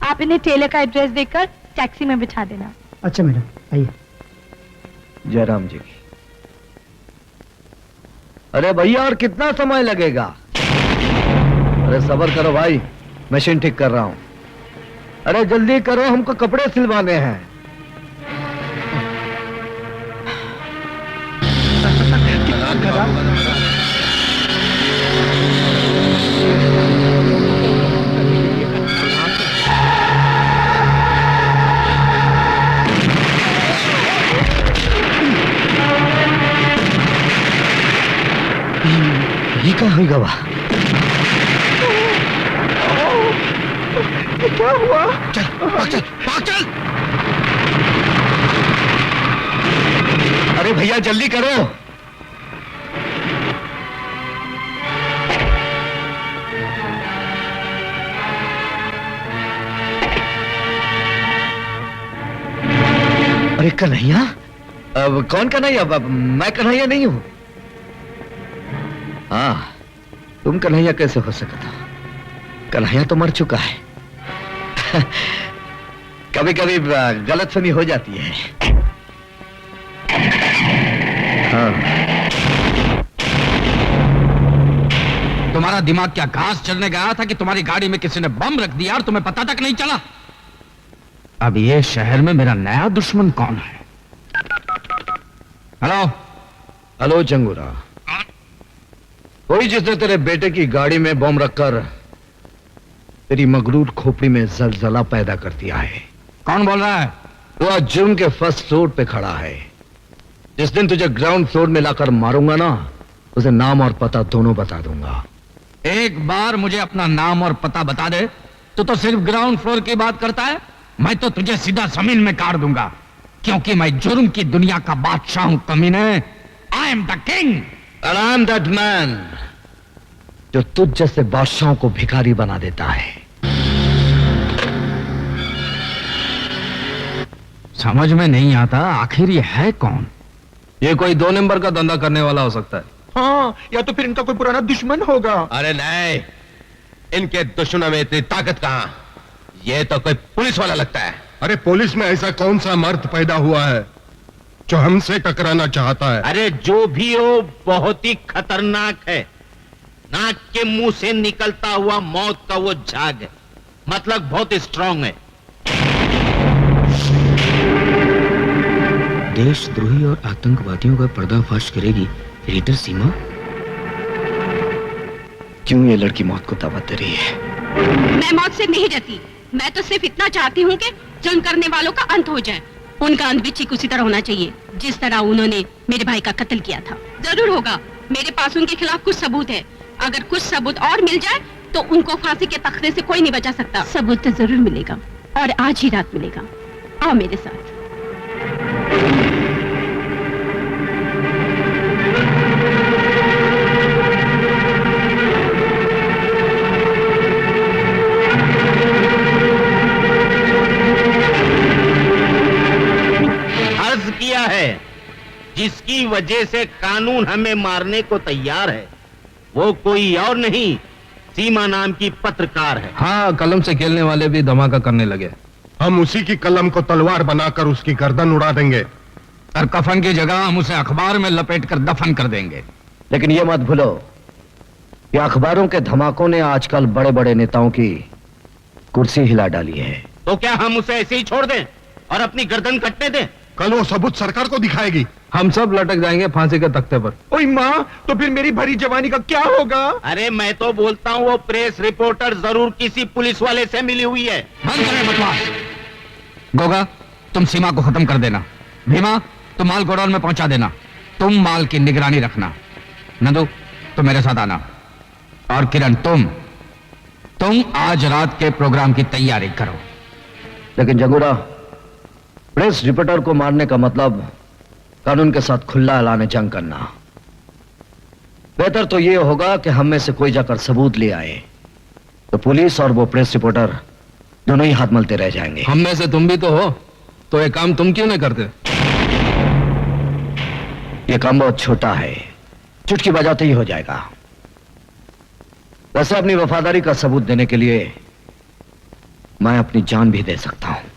N: आप इन्हें टेलर का एड्रेस देकर टैक्सी में बिठा देना।
Q: अच्छा मैडम, आइए।
B: जयराम जी की। अरे भैया और कितना समय लगेगा? अरे सब्र करो भाई, मशीन ठीक कर रहा हूं। अरे जल्दी करो, हमको कपड़े सिलवाने हैं। ये कहाँ हुई गवा?
P: क्या हुआ?
B: चल, भाग चल, भाग चल। अरे भैया जल्दी करो। अरे कन्हैया? अब कौन कन्हैया? मैं कन्हैया नहीं हूं। हाँ, तुम कन्हैया कैसे हो सकता? कन्हैया तो मर चुका है। कभी कभी गलतफहमी हो जाती है। हाँ।
C: तुम्हारा दिमाग क्या घास चढ़ने गया था कि तुम्हारी गाड़ी में किसी ने बम रख दिया और तुम्हें पता तक नहीं चला? अब ये शहर में मेरा नया दुश्मन कौन है? हेलो।
B: हेलो जंगूरा। वही जिसने तेरे बेटे की गाड़ी में बम रखकर तेरी मगरूर खोपड़ी में जलजला पैदा कर दिया है।
C: कौन बोल रहा है?
B: वो आज जुर्म के फर्स्ट फ्लोर पे खड़ा है। जिस दिन तुझे ग्राउंड फ्लोर में लाकर मारूंगा ना, उसे नाम और पता दोनों बता दूंगा।
C: एक बार मुझे अपना नाम और पता बता दे तो सिर्फ ग्राउंड फ्लोर की बात करता है। मैं तो तुझे सीधा जमीन में काट दूंगा, क्योंकि मैं जुर्म की दुनिया का बादशाह हूं कमीने। I am the king
B: and I am that man जो तुझ जैसे बादशाहों को भिखारी बना देता है।
C: समझ में नहीं आता आखिर ये है कौन?
E: ये कोई 2 नंबर का धंधा करने वाला हो सकता है।
P: हाँ, या तो फिर इनका कोई पुराना दुश्मन होगा।
E: अरे नहीं, इनके दुश्मनों में इतनी ताकत कहां? ये तो कोई पुलिस वाला लगता है।
G: अरे पुलिस में ऐसा कौन सा मर्द पैदा हुआ है जो हमसे टकराना चाहता है?
F: अरे जो भी हो बहुत ही खतरनाक है। नाक के मुंह से निकलता हुआ मौत का वो झाग है, मतलब बहुत स्ट्रांग है।
C: देशद्रोही और आतंकवादियों का पर्दाफाश करेगी रीडर सीमा।
B: क्यों ये लड़की मौत को दावत दे रही है?
O: मैं मौत से नहीं डरती, मैं तो सिर्फ इतना चाहती हूँ कि जुल्म करने वालों का अंत हो जाए। उनका अंत भी ठीक उसी तरह होना चाहिए जिस तरह उन्होंने मेरे भाई का कत्ल किया था। जरूर होगा, मेरे पास उनके खिलाफ कुछ सबूत है। अगर कुछ सबूत और मिल जाए तो उनको फांसी के तख्ते से कोई नहीं बचा सकता। सबूत तो जरूर मिलेगा और आज ही रात मिलेगा। आओ मेरे साथ।
F: अर्ज किया है जिसकी वजह से कानून हमें मारने को तैयार है वो कोई और नहीं, सीमा नाम की पत्रकार है।
E: हाँ, कलम से खेलने वाले भी धमाका करने लगे।
G: हम उसी की कलम को तलवार बनाकर उसकी गर्दन उड़ा देंगे
C: और कफन की जगह हम उसे अखबार में लपेटकर दफन कर देंगे।
B: लेकिन ये मत भूलो कि अखबारों के धमाकों ने आजकल बड़े बड़े नेताओं की कुर्सी हिला डाली है।
F: तो क्या हम उसे ऐसे ही छोड़ दें और अपनी गर्दन कटने दें?
G: कल वो सबूत सरकार को दिखाएगी।
E: हम सब लटक जाएंगे फांसी के तख्ते पर।
P: ओए माँ, तो फिर मेरी भरी जवानी का क्या होगा?
F: अरे मैं तो बोलता हूँ वो प्रेस रिपोर्टर जरूर किसी पुलिस वाले से मिली हुई है।
C: बंद करें बकवास। गोगा, तुम सीमा को खत्म कर देना। भीमा, तुम माल गोडाउन में पहुंचा देना। तुम माल की निगरानी रखना। नंदू, तुम मेरे साथ आना। और किरण, तुम आज रात के प्रोग्राम की तैयारी करो।
B: लेकिन जगूरा, प्रेस रिपोर्टर को मारने का मतलब कानून के साथ खुला ऐलान जंग करना। बेहतर तो यह होगा कि हम में से कोई जाकर सबूत ले आए, तो पुलिस और वो प्रेस रिपोर्टर दोनों ही हाथ मलते रह जाएंगे।
E: हम में से तुम भी तो हो, तो ये काम तुम क्यों नहीं करते?
B: ये काम बहुत छोटा है, चुटकी बजाते ही हो जाएगा। वैसे अपनी वफादारी का सबूत देने के लिए मैं अपनी जान भी दे सकता हूं।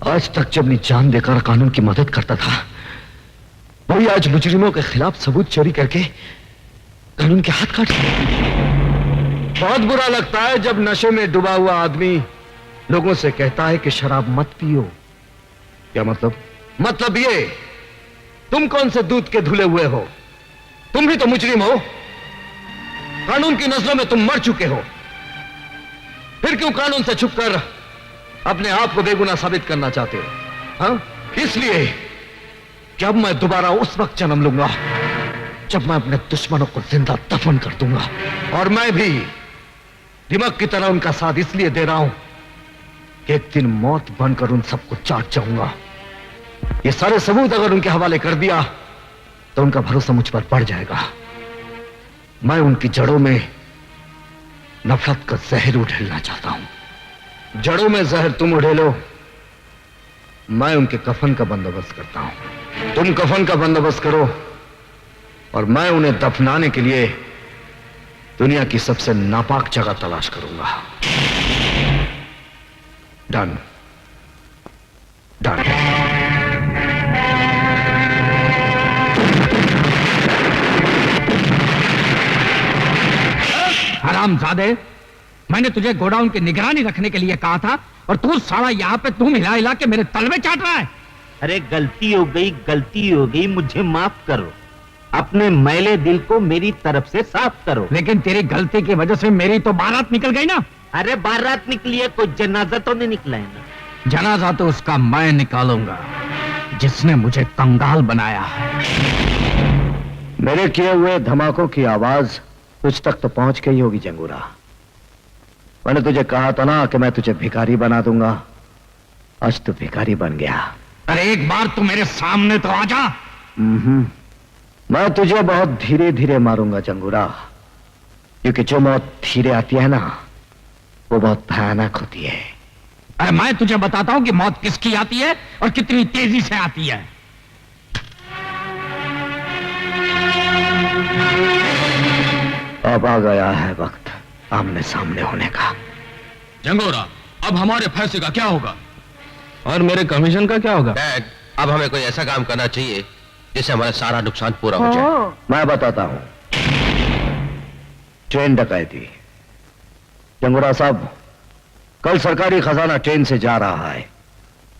B: आज तक जब मैं जान देकर कानून की मदद करता था, वही आज मुजरिमों के खिलाफ सबूत चोरी करके कानून के हाथ काट बहुत बुरा लगता है जब नशे में डूबा हुआ आदमी लोगों से कहता है कि शराब मत पियो। क्या मतलब ये, तुम कौन से दूध के धुले हुए हो? तुम भी तो मुजरिम हो। कानून की नजरों में तुम मर चुके हो। फिर क्यों कानून से छुपकर अपने आप को बेगुनाह साबित करना चाहते हो? हाँ, इसलिए कि अब मैं दोबारा उस वक्त जन्म लूंगा जब मैं अपने दुश्मनों को जिंदा दफन कर दूंगा। और मैं भी दिमाग की तरह उनका साथ इसलिए दे रहा हूं कि एक दिन मौत बनकर उन सबको चाट जाऊंगा। ये सारे सबूत अगर उनके हवाले कर दिया तो उनका भरोसा मुझ पर बढ़ जाएगा। मैं उनकी जड़ों में नफरत का जहर उड़ेलना चाहता हूं। जड़ों में जहर तुम उड़ेलो, मैं उनके कफन का बंदोबस्त करता हूं। तुम कफन का बंदोबस्त करो और मैं उन्हें दफनाने के लिए दुनिया की सबसे नापाक जगह तलाश करूंगा। Done done.
C: हरामजादे, मैंने तुझे गोडाउन की निगरानी रखने के लिए कहा था और तू साला यहाँ पे तुम हिला हिला के मेरे तलवे चाट रहा है।
F: अरे गलती हो गई, मुझे माफ करो। अपने मैले दिल को मेरी तरफ से साफ करो।
C: लेकिन तेरी गलती की वजह से मेरी तो बारात निकल गई ना।
F: अरे बारात निकली है, कोई जनाजा तो नहीं निकला है ना।
C: जनाजा तो उसका मैं निकालूंगा जिसने मुझे कंगाल बनाया है।
B: मेरे किए हुए धमाकों की आवाज तुझ तक तो पहुंच गई होगी जंगूरा। मैंने तुझे कहा था ना कि मैं तुझे भिखारी बना दूंगा। आज तू भिखारी बन गया।
C: अरे एक बार तू मेरे सामने तो आ जा।
B: मैं तुझे बहुत धीरे धीरे मारूंगा जंगूरा, क्योंकि जो मौत धीरे आती है ना वो बहुत भयानक होती है।
C: अरे मैं तुझे बताता हूं कि मौत किसकी आती है और कितनी तेजी से आती है।
B: अब आ गया है वक्त आमने सामने होने का।
E: जंगोरा, अब हमारे फैसले का क्या होगा?
G: और मेरे कमीशन का क्या होगा?
R: डैड, अब हमें कोई ऐसा काम करना चाहिए जिससे हमारा सारा नुकसान पूरा हो जाए।
B: मैं बताता हूं। ट्रेन डकैती। जंगूरा साहब, कल सरकारी खजाना ट्रेन से जा रहा है,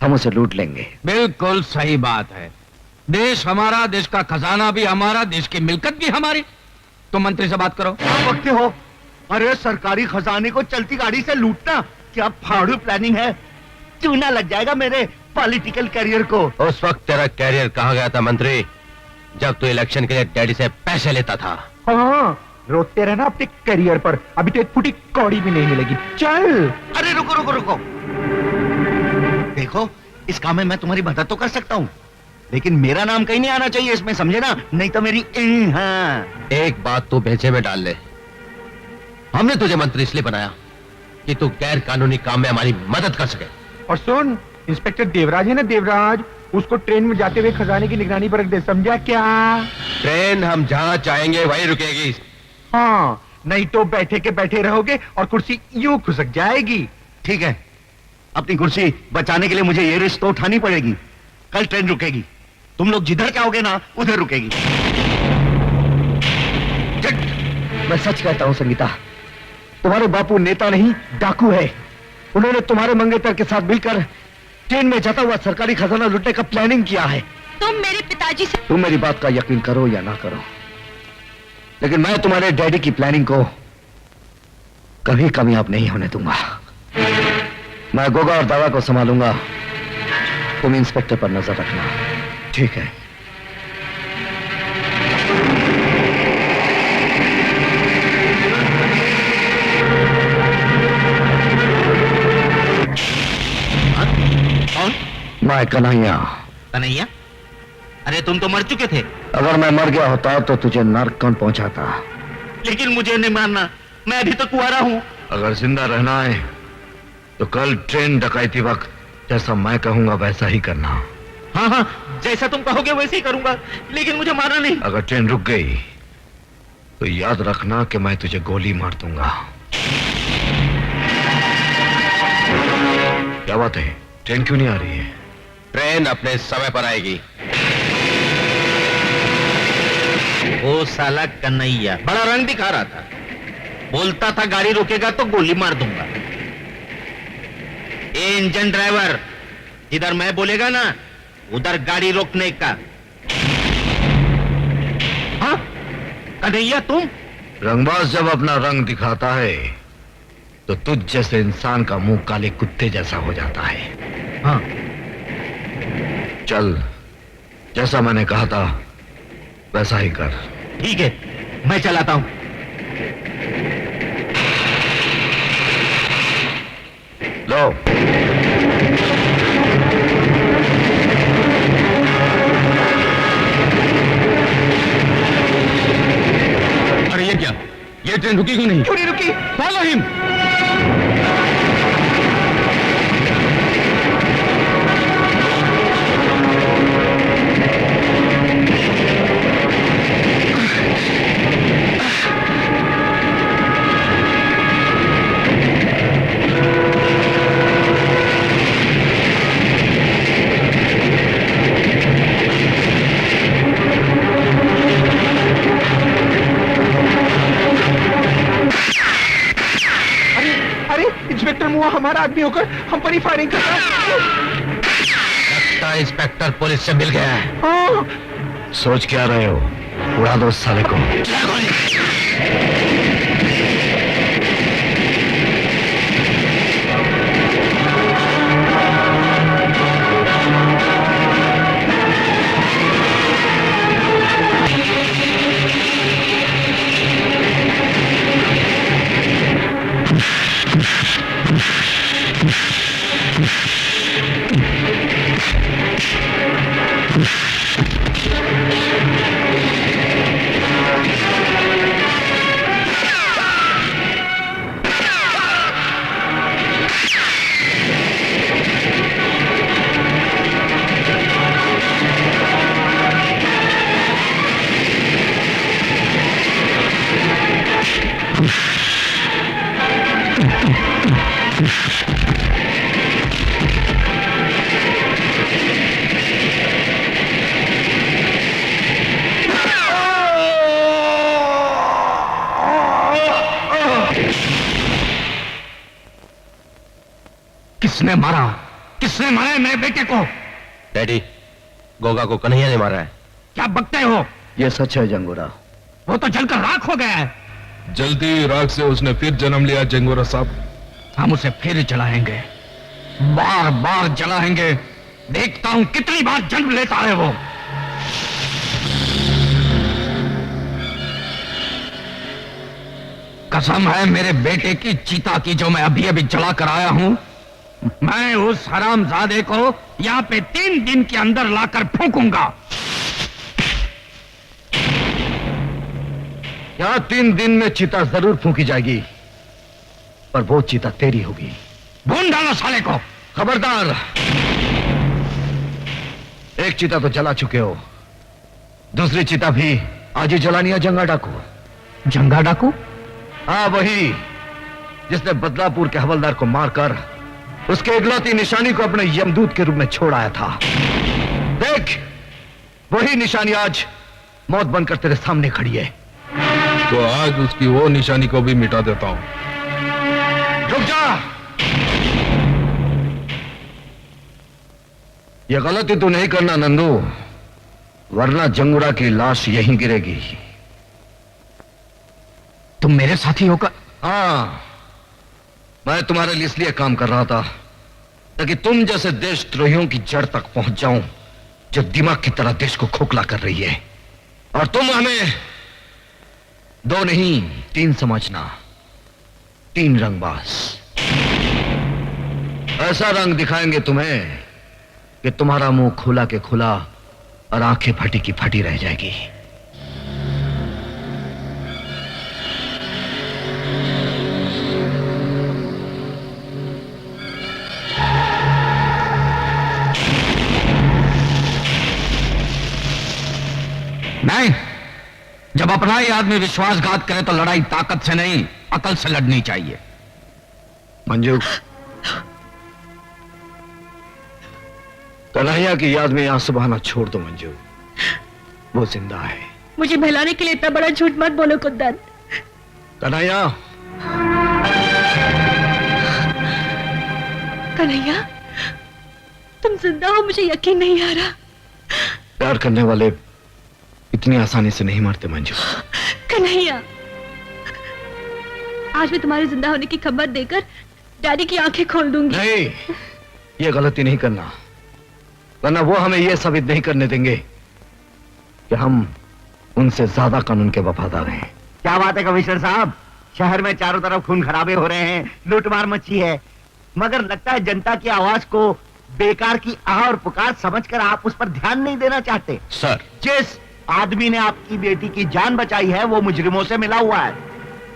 B: हम उसे लूट लेंगे।
C: बिल्कुल सही बात है। देश हमारा, देश का खजाना भी हमारा, देश की मिल्कत भी हमारी। तुम मंत्री से बात करो।
H: वक्त हो। अरे सरकारी खजाने को चलती गाड़ी से लूटना क्या फाड़ू प्लानिंग है? चूना लग जाएगा मेरे पॉलिटिकल करियर को।
R: उस वक्त तेरा कैरियर कहाँ गया था मंत्री, जब तू इलेक्शन के लिए डैडी से पैसे लेता था।
P: हाँ, रोते रहना अपने करियर पर, अभी तो एक फुटी कौड़ी भी नहीं मिलेगी। चल।
H: अरे रुको रुको रुको, देखो इस काम में मैं तुम्हारी मदद तो कर सकता हूँ, लेकिन मेरा नाम कहीं नहीं आना चाहिए इसमें, समझे ना? नहीं तो मेरी हाँ।
R: एक बात तू भेजे में डाल ले, हमने तुझे मंत्री इसलिए बनाया कि तू गैर कानूनी काम में हमारी मदद कर सके।
P: और सुन, इंस्पेक्टर देवराज है ना, देवराज, उसको ट्रेन में जाते हुए खजाने की निगरानी पर रख दे, समझा क्या?
R: ट्रेन हम जहां चाहेंगे वहीं रुकेगी।
P: हाँ, नहीं तो बैठे के बैठे रहोगे और कुर्सी यूं खुसक जाएगी।
H: ठीक है, अपनी कुर्सी बचाने के लिए मुझे ये रिस्क तो उठानी पड़ेगी। कल ट्रेन रुकेगी, तुम लोग जिधर चाहोगे ना उधर रुकेगी।
B: मैं सच कहता हूं संगीता, तुम्हारे बापू नेता नहीं डाकू है। उन्होंने तुम्हारे मंगेतर के साथ मिलकर ट्रेन में जाता हुआ सरकारी खजाना लूटने का प्लानिंग किया है।
O: तुम मेरे पिताजी से
B: तुम मेरी बात का यकीन करो या ना करो, लेकिन मैं तुम्हारे डैडी की प्लानिंग को कभी कामयाब नहीं होने दूंगा। मैं गोगा और दादा को संभालूंगा, तुम इंस्पेक्टर पर नजर रखना, ठीक है?
F: कौन?
B: मैं कन्हैया।
F: कन्हैया? अरे तुम तो मर चुके थे।
B: अगर मैं मर गया होता तो तुझे नर्क कौन पहुंचाता?
F: लेकिन मुझे नहीं मारना, मैं अभी तो कुंवारा हूँ।
B: अगर जिंदा रहना है तो कल ट्रेन डकैती वक्त जैसा मैं कहूंगा वैसा ही करना।
F: हाँ हाँ, जैसा तुम कहोगे वैसे ही करूंगा, लेकिन मुझे मारना नहीं।
B: अगर ट्रेन रुक गई तो याद रखना कि मैं तुझे गोली मार दूंगा। क्या बात है, ट्रेन क्यों नहीं आ रही है?
R: ट्रेन अपने समय पर आएगी।
F: वो साला कन्हैया बड़ा रंग दिखा रहा था, बोलता था गाड़ी रोकेगा तो गोली मार दूंगा। ए इंजन ड्राइवर, जिधर मैं बोलेगा ना उधर गाड़ी रोकने का। हाँ कन्हैया तुम?
B: रंगबाज जब अपना रंग दिखाता है तो तुझ जैसे इंसान का मुंह काले कुत्ते जैसा हो जाता है। हाँ चल, जैसा मैंने कहा था वैसा ही कर।
F: ठीक है, मैं चलाता हूं।
B: लो।
C: अरे ये क्या, ये ट्रेन रुकी क्यों नहीं?
P: क्यों नहीं रुकी?
C: Follow him.
P: इंस्पेक्टर मुआ हमारा आदमी होकर हम पर ही फायरिंग कर रहा है।
R: लगता है इंस्पेक्टर पुलिस से मिल गया है।
P: हाँ।
B: सोच क्या रहे हो? उड़ा दो उस साले को।
C: किसने मारा? किसने मारा है मेरे बेटे को?
R: डैडी, गोगा को कन्हैया ने मारा है।
C: क्या बकते हो?
B: ये सच है जंगोरा।
C: वो तो जलकर राख हो गया है।
G: जल्दी राख से उसने फिर जन्म लिया जंगोरा साहब।
C: हम उसे फिर जलाएंगे, बार बार जलाएंगे। देखता हूं कितनी बार जन्म लेता है वो। कसम है मेरे बेटे की चीता की जो मैं अभी अभी जला कर आया हूं। मैं उस हरामजादे को यहां पे 3 दिन के अंदर लाकर फूंकूंगा।
B: यहां 3 दिन में चिता जरूर फूंकी जाएगी, पर वो चिता तेरी होगी।
C: भून डालो साले को।
B: खबरदार, एक चिता तो जला चुके हो, दूसरी चिता भी आज ही जलानी है। जंगा डाकू।
C: जंगा डाकू?
B: हाँ वही, जिसने बदलापुर के हवलदार को मारकर उसके इकलौती निशानी को अपने यमदूत के रूप में छोड़ आया था। देख, वही निशानी आज मौत बनकर तेरे सामने खड़ी है।
G: तो आज उसकी वो निशानी को भी मिटा देता हूं।
B: रुक जा। ये गलती तू नहीं करना नंदू, वरना जंगुरा की लाश यहीं गिरेगी।
C: तुम मेरे साथी होकर?
B: हाँ, मैं तुम्हारे लिए इसलिए काम कर रहा था ताकि तुम जैसे देशद्रोहियों की जड़ तक पहुंच जाऊं, जो दिमाग की तरह देश को खोखला कर रही है। और तुम हमें 2 नहीं 3 समझना। 3 रंगबाज। ऐसा रंग दिखाएंगे तुम्हें कि तुम्हारा मुंह खुला के खुला और आंखें फटी की फटी रह जाएगी।
C: नहीं, जब अपना ही आदमी विश्वासघात करे तो लड़ाई ताकत से नहीं अकल से लड़नी चाहिए।
B: मंजू, कन्हैया की याद में आंसू बहाना छोड़ दो मंजू। वो जिंदा है।
I: मुझे बहलाने के लिए इतना बड़ा झूठ मत बोलो कुंदन।
B: कन्हैया,
I: कन्हैया, तुम जिंदा हो, मुझे यकीन नहीं आ रहा।
B: प्यार करने वाले इतनी आसानी से नहीं मरते मंजू।
I: कन्हैया, आज मैं तुम्हारे जिंदा होने की खबर देकर डैडी की आंखें खोल दूंगी।
B: नहीं, ये गलती नहीं करना, वरना वो हमें ये साबित नहीं करने देंगे कि हम उनसे ज्यादा कानून के वफादार हैं।
H: क्या बात है कमिश्नर साहब, शहर में चारों तरफ खून खराबे हो रहे हैं, लूटमार मची है, मगर लगता है जनता की आवाज को बेकार की आह और पुकार समझकर आप उस पर ध्यान नहीं देना चाहते।
C: सर,
H: जिस आदमी ने आपकी बेटी की जान बचाई है वो मुजरिमों से मिला हुआ है।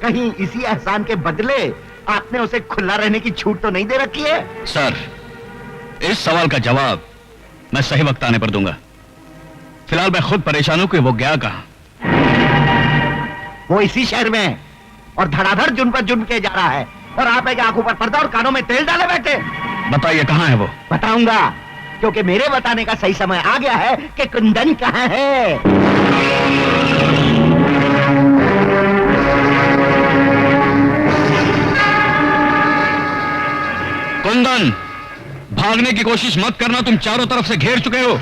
H: कहीं इसी एहसान के बदले आपने उसे खुला रहने की छूट तो नहीं दे रखी है?
C: सर, इस सवाल का जवाब मैं सही वक्त आने पर दूंगा। फिलहाल मैं खुद परेशान हूं कि वो गया कहां।
H: वो इसी शहर में है और धड़ाधड़ जुर्म पर जुर्म किया जा रहा है, और आप है कि आंखों पर पर्दा और कानों में तेल डाले बैठे।
C: बताइए कहां है वो?
H: बताऊंगा, क्योंकि मेरे बताने का सही समय आ गया है कि कुंदन कहां है।
C: कुंदन, भागने की कोशिश मत करना, तुम चारों तरफ से घेर चुके हो।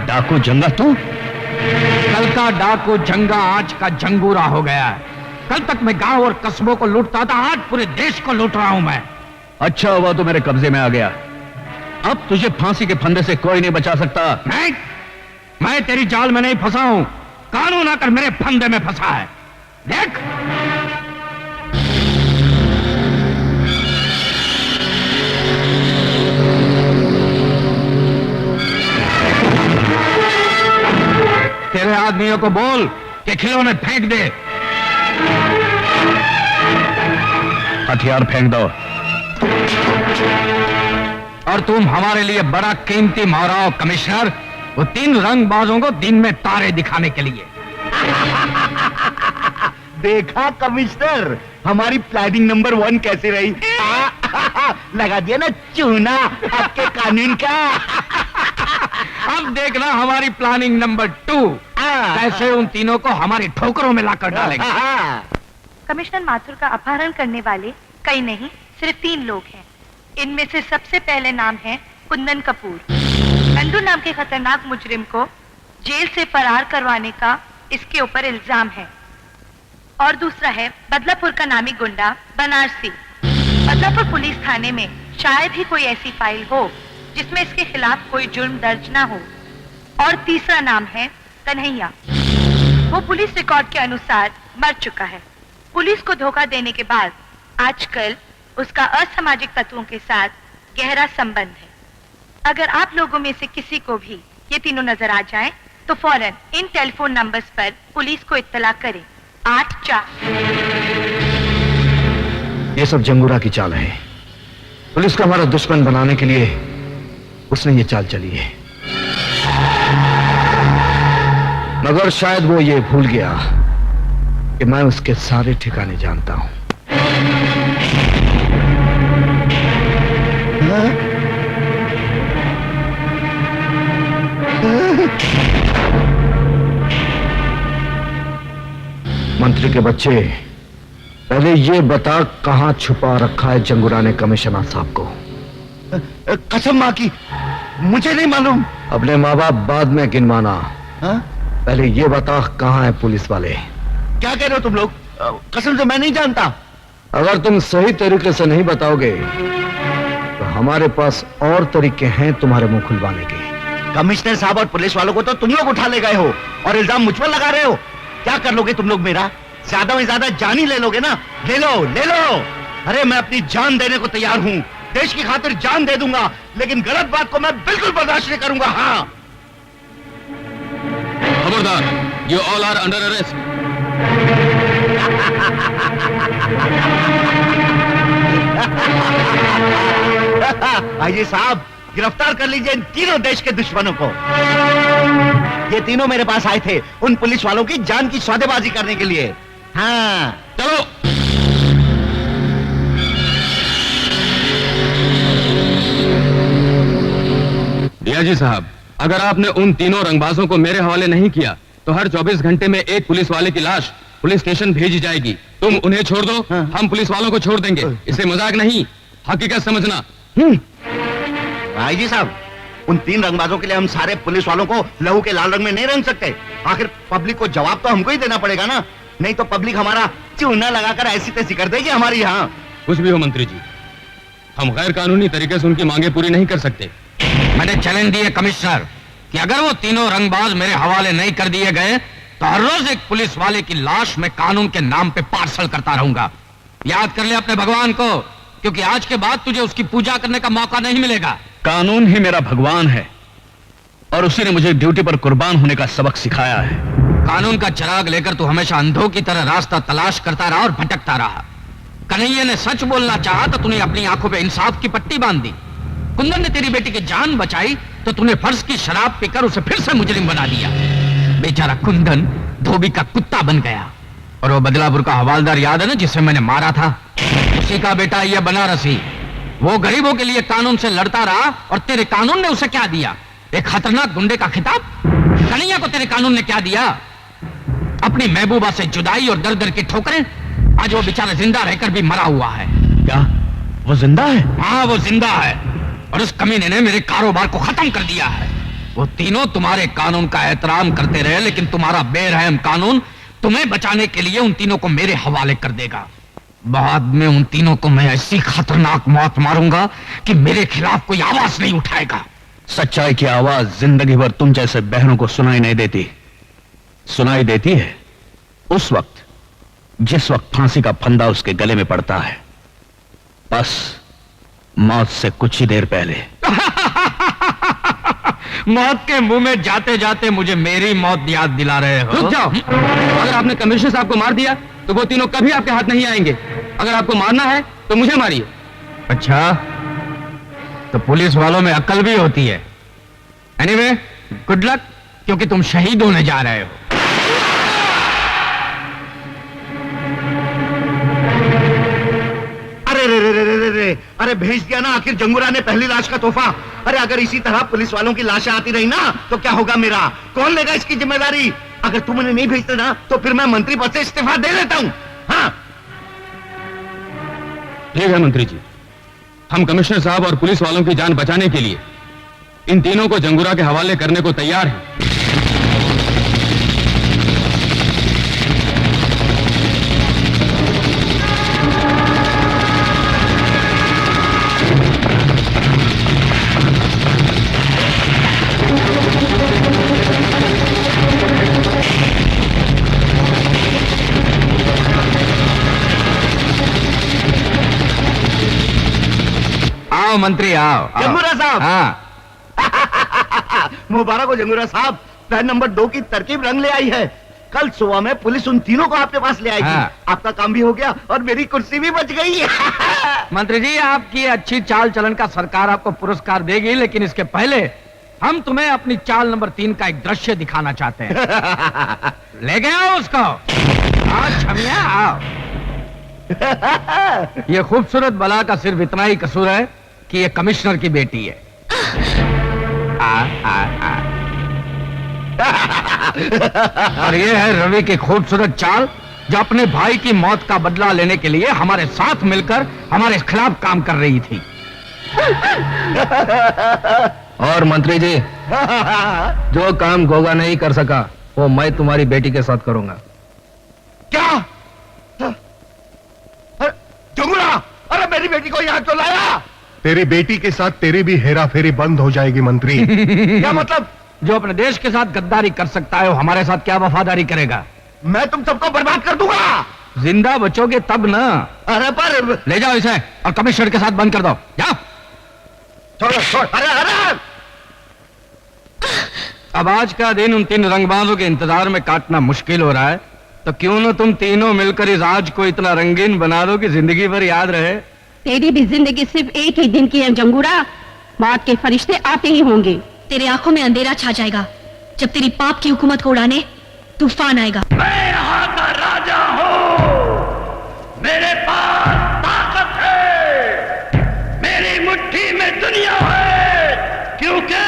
C: डाकू जंगा तू?
P: कल का डाकू जंगा आज का जंगूरा हो गया है। कल तक मैं गांव और कस्बों को लूटता था, आज पूरे देश को लूट रहा हूं मैं।
C: अच्छा हुआ तो मेरे कब्जे में आ गया। अब तुझे फांसी के फंदे से कोई नहीं बचा सकता।
P: नहीं, मैं तेरी जाल में नहीं फंसा हूं, कानून आकर मेरे फंदे में फंसा है। देख, तेरे आदमियों को बोल कि खिलौने फेंक दे।
C: हथियार फेंक दो।
P: और तुम हमारे लिए बड़ा कीमती मोहराओ कमिश्नर, वो 3 रंगबाजों को दिन में तारे दिखाने के लिए।
H: देखा कमिश्नर, हमारी प्लानिंग नंबर 1 कैसी रही? लगा दिया ना चूना आपके कानून का।
P: अब देखना हमारी प्लानिंग नंबर 2 कैसे उन तीनों को हमारी ठोकरों में लाकर डालेंगे।
N: कमिश्नर माथुर का अपहरण करने वाले कई नहीं, सिर्फ 3 लोग हैं। इनमें से सबसे पहले नाम है कुंदन कपूर। नंदू नाम के खतरनाक मुजरिम को जेल से फरार करवाने का इसके ऊपर इल्जाम है। और दूसरा है बदलापुर का नामी गुंडा बनारसी। बदलापुर पुलिस थाने में शायद ही कोई ऐसी फाइल हो जिसमें इसके खिलाफ कोई जुर्म दर्ज ना हो। और तीसरा नाम है कन्हैया। वो पुलिस रिकॉर्ड के अनुसार मर चुका है। पुलिस को धोखा देने के बाद आजकल उसका असामाजिक तत्वों के साथ गहरा संबंध है। अगर आप लोगों में से किसी को भी ये तीनों नजर आ जाएं, तो फौरन इन टेलीफोन नंबर्स पर पुलिस को इत्तला करें। 84।
B: ये सब जंगूरा की चाल है। पुलिस को हमारा दुश्मन बनाने के लिए उसने ये चाल चली है, मगर शायद वो ये भूल गया कि मैं उसके सारे ठिकाने जानता हूं। मंत्री के बच्चे, पहले ये बता कहां छुपा रखा है जंगूरा ने कमिश्नर साहब को?
H: कसम मां की, मुझे नहीं मालूम।
B: अपने माँ बाप बाद में गिनवाना, पहले ये बता कहां है पुलिस वाले?
H: क्या कह रहे हो तुम लोग? कसम से मैं नहीं जानता।
B: अगर तुम सही तरीके से नहीं बताओगे तो हमारे पास और तरीके हैं तुम्हारे मुंह खुलवाने के।
H: कमिश्नर साहब और पुलिस वालों को तो तुम लोग उठा ले गए हो और इल्जाम मुझ पर लगा रहे हो। क्या कर लोगे तुम लोग मेरा? ज्यादा में ज्यादा जान ही ले लोगे ना? ले लो, ले लो। अरे मैं अपनी जान देने को तैयार हूं, देश की खातिर जान दे दूंगा, लेकिन गलत बात को मैं बिल्कुल बर्दाश्त नहीं करूंगा। हाँ,
C: खबरदार, you all are under arrest.
H: आइए साहब, गिरफ्तार कर लीजिए इन तीनों देश के दुश्मनों को। ये तीनों मेरे पास आए थे उन पुलिस वालों की जान की सौदेबाजी करने के लिए। हाँ,
C: चलो।
E: डीआईजी साहब, अगर आपने उन तीनों रंगबाजों को मेरे हवाले नहीं किया तो हर 24 घंटे में एक पुलिस वाले की लाश पुलिस स्टेशन भेजी जाएगी। तुम उन्हें छोड़ दो, हम पुलिस वालों को छोड़ देंगे। इसे मजाक नहीं, हकीकत समझना।
H: आईजी साहब, उन 3 रंगबाजों के लिए हम सारे पुलिस वालों को लहू के लाल रंग में नहीं रंग सकते। आखिर पब्लिक को जवाब तो हमको ही देना पड़ेगा ना, नहीं तो पब्लिक हमारा चूना लगाकर ऐसी तैसी कर देगी हमारी यहाँ।
E: कुछ भी हो मंत्री जी, हम गैर कानूनी तरीके से उनकी मांगे पूरी नहीं कर सकते।
P: मैंने चैलेंज दिए कमिश्नर कि अगर वो तीनों रंगबाज मेरे हवाले नहीं कर दिए गए तो हर रोज एक पुलिस वाले की लाश मैं कानून के नाम पे पार्सल करता रहूंगा। याद कर ले अपने भगवान को, क्योंकि आज के बाद तुझे उसकी पूजा करने का मौका नहीं मिलेगा।
A: कानून ही मेरा भगवान है और उसी ने मुझे ड्यूटी पर कुर्बान होने का सबक सिखाया है।
P: कानून का चिराग लेकर तू हमेशा अंधों की तरह रास्ता तलाश करता रहा और भटकता रहा। कन्हैया ने सच बोलना चाहा तो तूने अपनी आंखों पे इंसाफ की पट्टी बांध दी। कुंदन ने तेरी बेटी की जान बचाई तो तूने फर्ज की शराब पीकर उसे फिर से मुजरिम बना दिया। बेचारा कुंदन धोबी का कुत्ता बन गया। और वो बदलापुर का हवालदार याद है ना, जिसे मैंने मारा था? उसी का बेटा ये बनारसी, वो गरीबों के लिए कानून से लड़ता रहा और तेरे कानून ने उसे क्या दिया? एक खतरनाक गुंडे का खिताब। कन्हैया को तेरे कानून ने क्या दिया? अपनी महबूबा से जुदाई और दर दर की ठोकरें। आज वो बेचारा जिंदा रहकर भी मरा हुआ है।
A: क्या वो जिंदा है?
P: हाँ, वो जिंदा है और उस कमीने ने मेरे कारोबार को खत्म कर दिया है। वो तीनों तुम्हारे कानून का एहतराम करते रहे, लेकिन तुम्हारा बेरहम कानून तुम्हें बचाने के लिए उन तीनों को मेरे हवाले कर देगा। बाद में उन तीनों को मैं ऐसी खतरनाक मौत मारूंगा कि मेरे खिलाफ कोई आवाज नहीं उठाएगा।
A: सच्चाई की आवाज जिंदगी भर तुम जैसे बहनों को सुनाई नहीं देती। सुनाई देती है उस वक्त जिस वक्त फांसी का फंदा उसके गले में पड़ता है, बस मौत से कुछ ही देर पहले।
P: मौत के मुंह में जाते जाते मुझे मेरी मौत याद दिला रहे हो।
E: रुक जाओ। अगर आपने कमिश्नर साहब को मार दिया तो वो तीनों कभी आपके हाथ नहीं आएंगे। अगर आपको मारना है तो मुझे मारिए।
P: अच्छा, तो पुलिस वालों में अक्ल भी होती है। एनीवे, गुड लक, क्योंकि तुम शहीद होने जा रहे हो।
H: अरे भेज दिया ना आखिर जंगूरा ने पहली लाश का तोहफा। अरे अगर इसी तरह पुलिस वालों की लाशें आती रही ना तो क्या होगा मेरा? कौन लेगा इसकी जिम्मेदारी? अगर तुम उन्हें नहीं भेजते ना तो फिर मैं मंत्री पद से इस्तीफा दे देता हूं। हाँ,
E: ठीक है मंत्री जी, हम कमिश्नर साहब और पुलिस वालों की जान बचाने के लिए इन तीनों को जंगूरा के हवाले करने को तैयार हैं।
P: आओ मंत्री, आओ।
H: जंगूरा साहब।
P: हाँ।
H: मुबारक हो जंगूरा साहब, प्लान नंबर 2 की तरकीब रंग ले आई है। कल सुबह में पुलिस उन तीनों को आपके पास ले आएगी।
P: हाँ।
H: आपका काम भी हो गया और मेरी कुर्सी भी बच गई।
P: मंत्री जी, आपकी अच्छी चाल चलन का सरकार आपको पुरस्कार देगी, लेकिन इसके पहले हम तुम्हें अपनी चाल नंबर 3 का एक दृश्य दिखाना चाहते हैं। ले गए आओ उसको। आओ छमिया, आओ। ये खूबसूरत बला का सिर्फ इतना ही कसूर है कि ये कमिश्नर की बेटी है। और ये है रवि की खूबसूरत चाल, जो अपने भाई की मौत का बदला लेने के लिए हमारे साथ मिलकर हमारे खिलाफ काम कर रही थी।
E: और मंत्री जी, जो काम गोगा नहीं कर सका वो मैं तुम्हारी बेटी के साथ करूंगा।
H: क्या? जंगूरा, अरे मेरी बेटी को यहाँ क्यों लाया?
G: तेरी बेटी के साथ तेरी भी हेरा फेरी बंद हो जाएगी मंत्री।
H: क्या मतलब?
P: जो अपने देश के साथ गद्दारी कर सकता है वो हमारे साथ क्या वफादारी करेगा?
H: मैं तुम सबको बर्बाद कर दूंगा।
P: जिंदा बचोगे तब ना।
H: अरे पर
P: ले जाओ इसे और कमिश्नर के साथ बंद कर दो। जाओ।
H: छोड़। अरे
P: अब आज का दिन उन 3 रंगबाजों के इंतजार में काटना मुश्किल हो रहा है, तो क्यों ना तुम तीनों मिलकर इस आज को इतना रंगीन बना दो कि जिंदगी भर याद रहे।
O: तेरी भी जिंदगी सिर्फ एक ही दिन की है जंगूरा। मौत के फरिश्ते आते ही होंगे।
L: तेरे आंखों में अंधेरा छा जाएगा जब तेरी पाप की हुकूमत को उड़ाने तूफान आएगा।
J: मैं यहाँ का राजा हूँ, मेरे पास ताकत है, मेरी मुट्ठी में दुनिया है, क्योंकि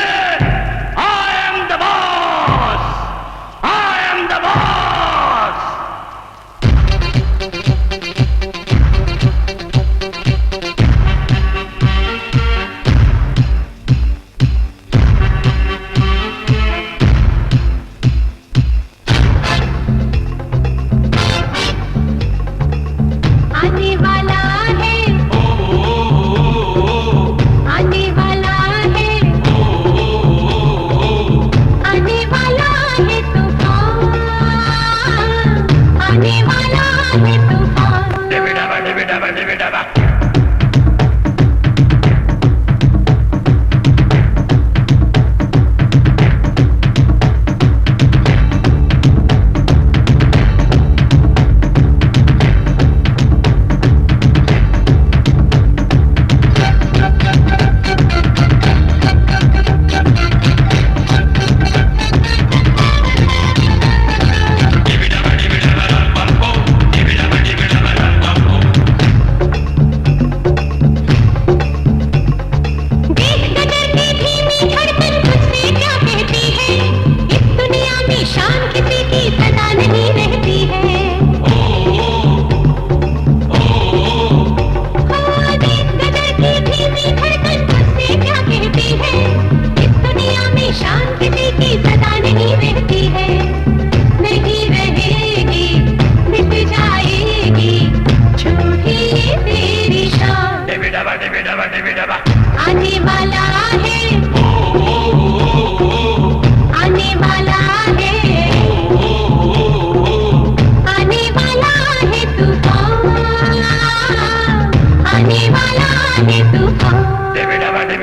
M: शान किसी की सदा नहीं रहती है। देख गदर की धीमी धड़कन मुझसे क्या कहती है। इस दुनिया में शान किसी की सदा नहीं रहती है। नहीं रहेगी, मिट जाएगी, झूठी तेरी शान। आने वाला है, आने वाला है, आने वाला है तूफान, आने वाला है तूफान। आने वाला है,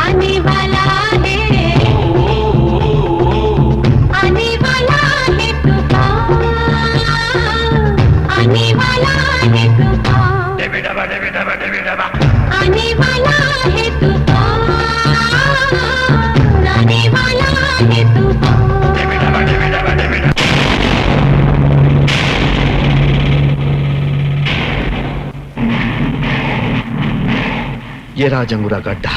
M: आने वाला है, आने वाला है तूफान, आने वाला है तूफान, आने वाला है तूफान, आने वाला है तूफान।
B: ये रहा जंगूरा गड्ढा।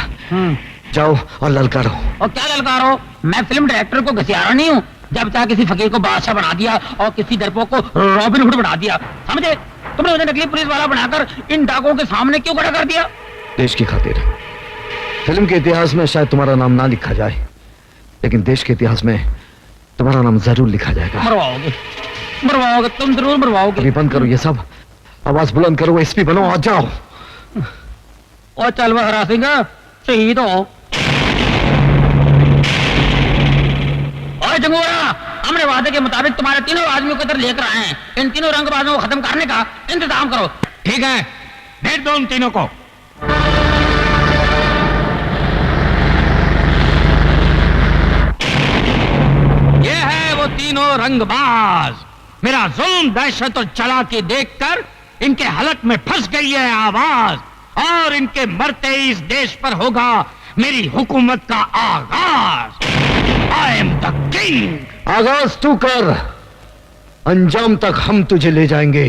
B: जाओ और ललकारो।
K: और क्या ललकारो? मैं फिल्म डायरेक्टर को घसियारा नहीं हूँ। जब चाहे किसी फकीर को बादशाह बना दिया और किसी दरपोक को रॉबिन हुड बना दिया। समझे? तुमने उन्हें नकली पुलिस वाला बनाकर इन डाकुओं के सामने क्यों खड़ा कर दिया?
B: देश की खातिर। फिल्म के इतिहास में शायद तुम्हारा नाम ना लिखा जाए, लेकिन देश के इतिहास में तुम्हारा नाम जरूर लिखा जाएगा।
K: मरवाओगे, मरवाओगे, तुम जरूर मरवाओगे।
B: अभी बंद करो ये सब, आवाज बुलंद करो, एसपी बनो, आ जाओ।
K: और चल वह हरा सिंह, शहीद हो। और जंगूरा, हमने वादे के मुताबिक तुम्हारे तीनों आदमियों को इधर लेकर आए हैं। इन तीनों रंगबाजों को खत्म करने का इंतजाम करो।
P: ठीक है, भेज दो उन तीनों को। ये है वो तीनों रंगबाज। मेरा जुल्म, दहशत और चालाकी देखकर इनके हलक में फंस गई है आवाज, और इनके मरते ही इस देश पर होगा मेरी हुकूमत का आगाज। I am the king.
B: आगाज तू कर, अंजाम तक हम तुझे ले जाएंगे।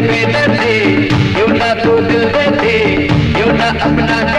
J: बेदर्दे क्यों ना तू दिल दे दे क्यों ना अपना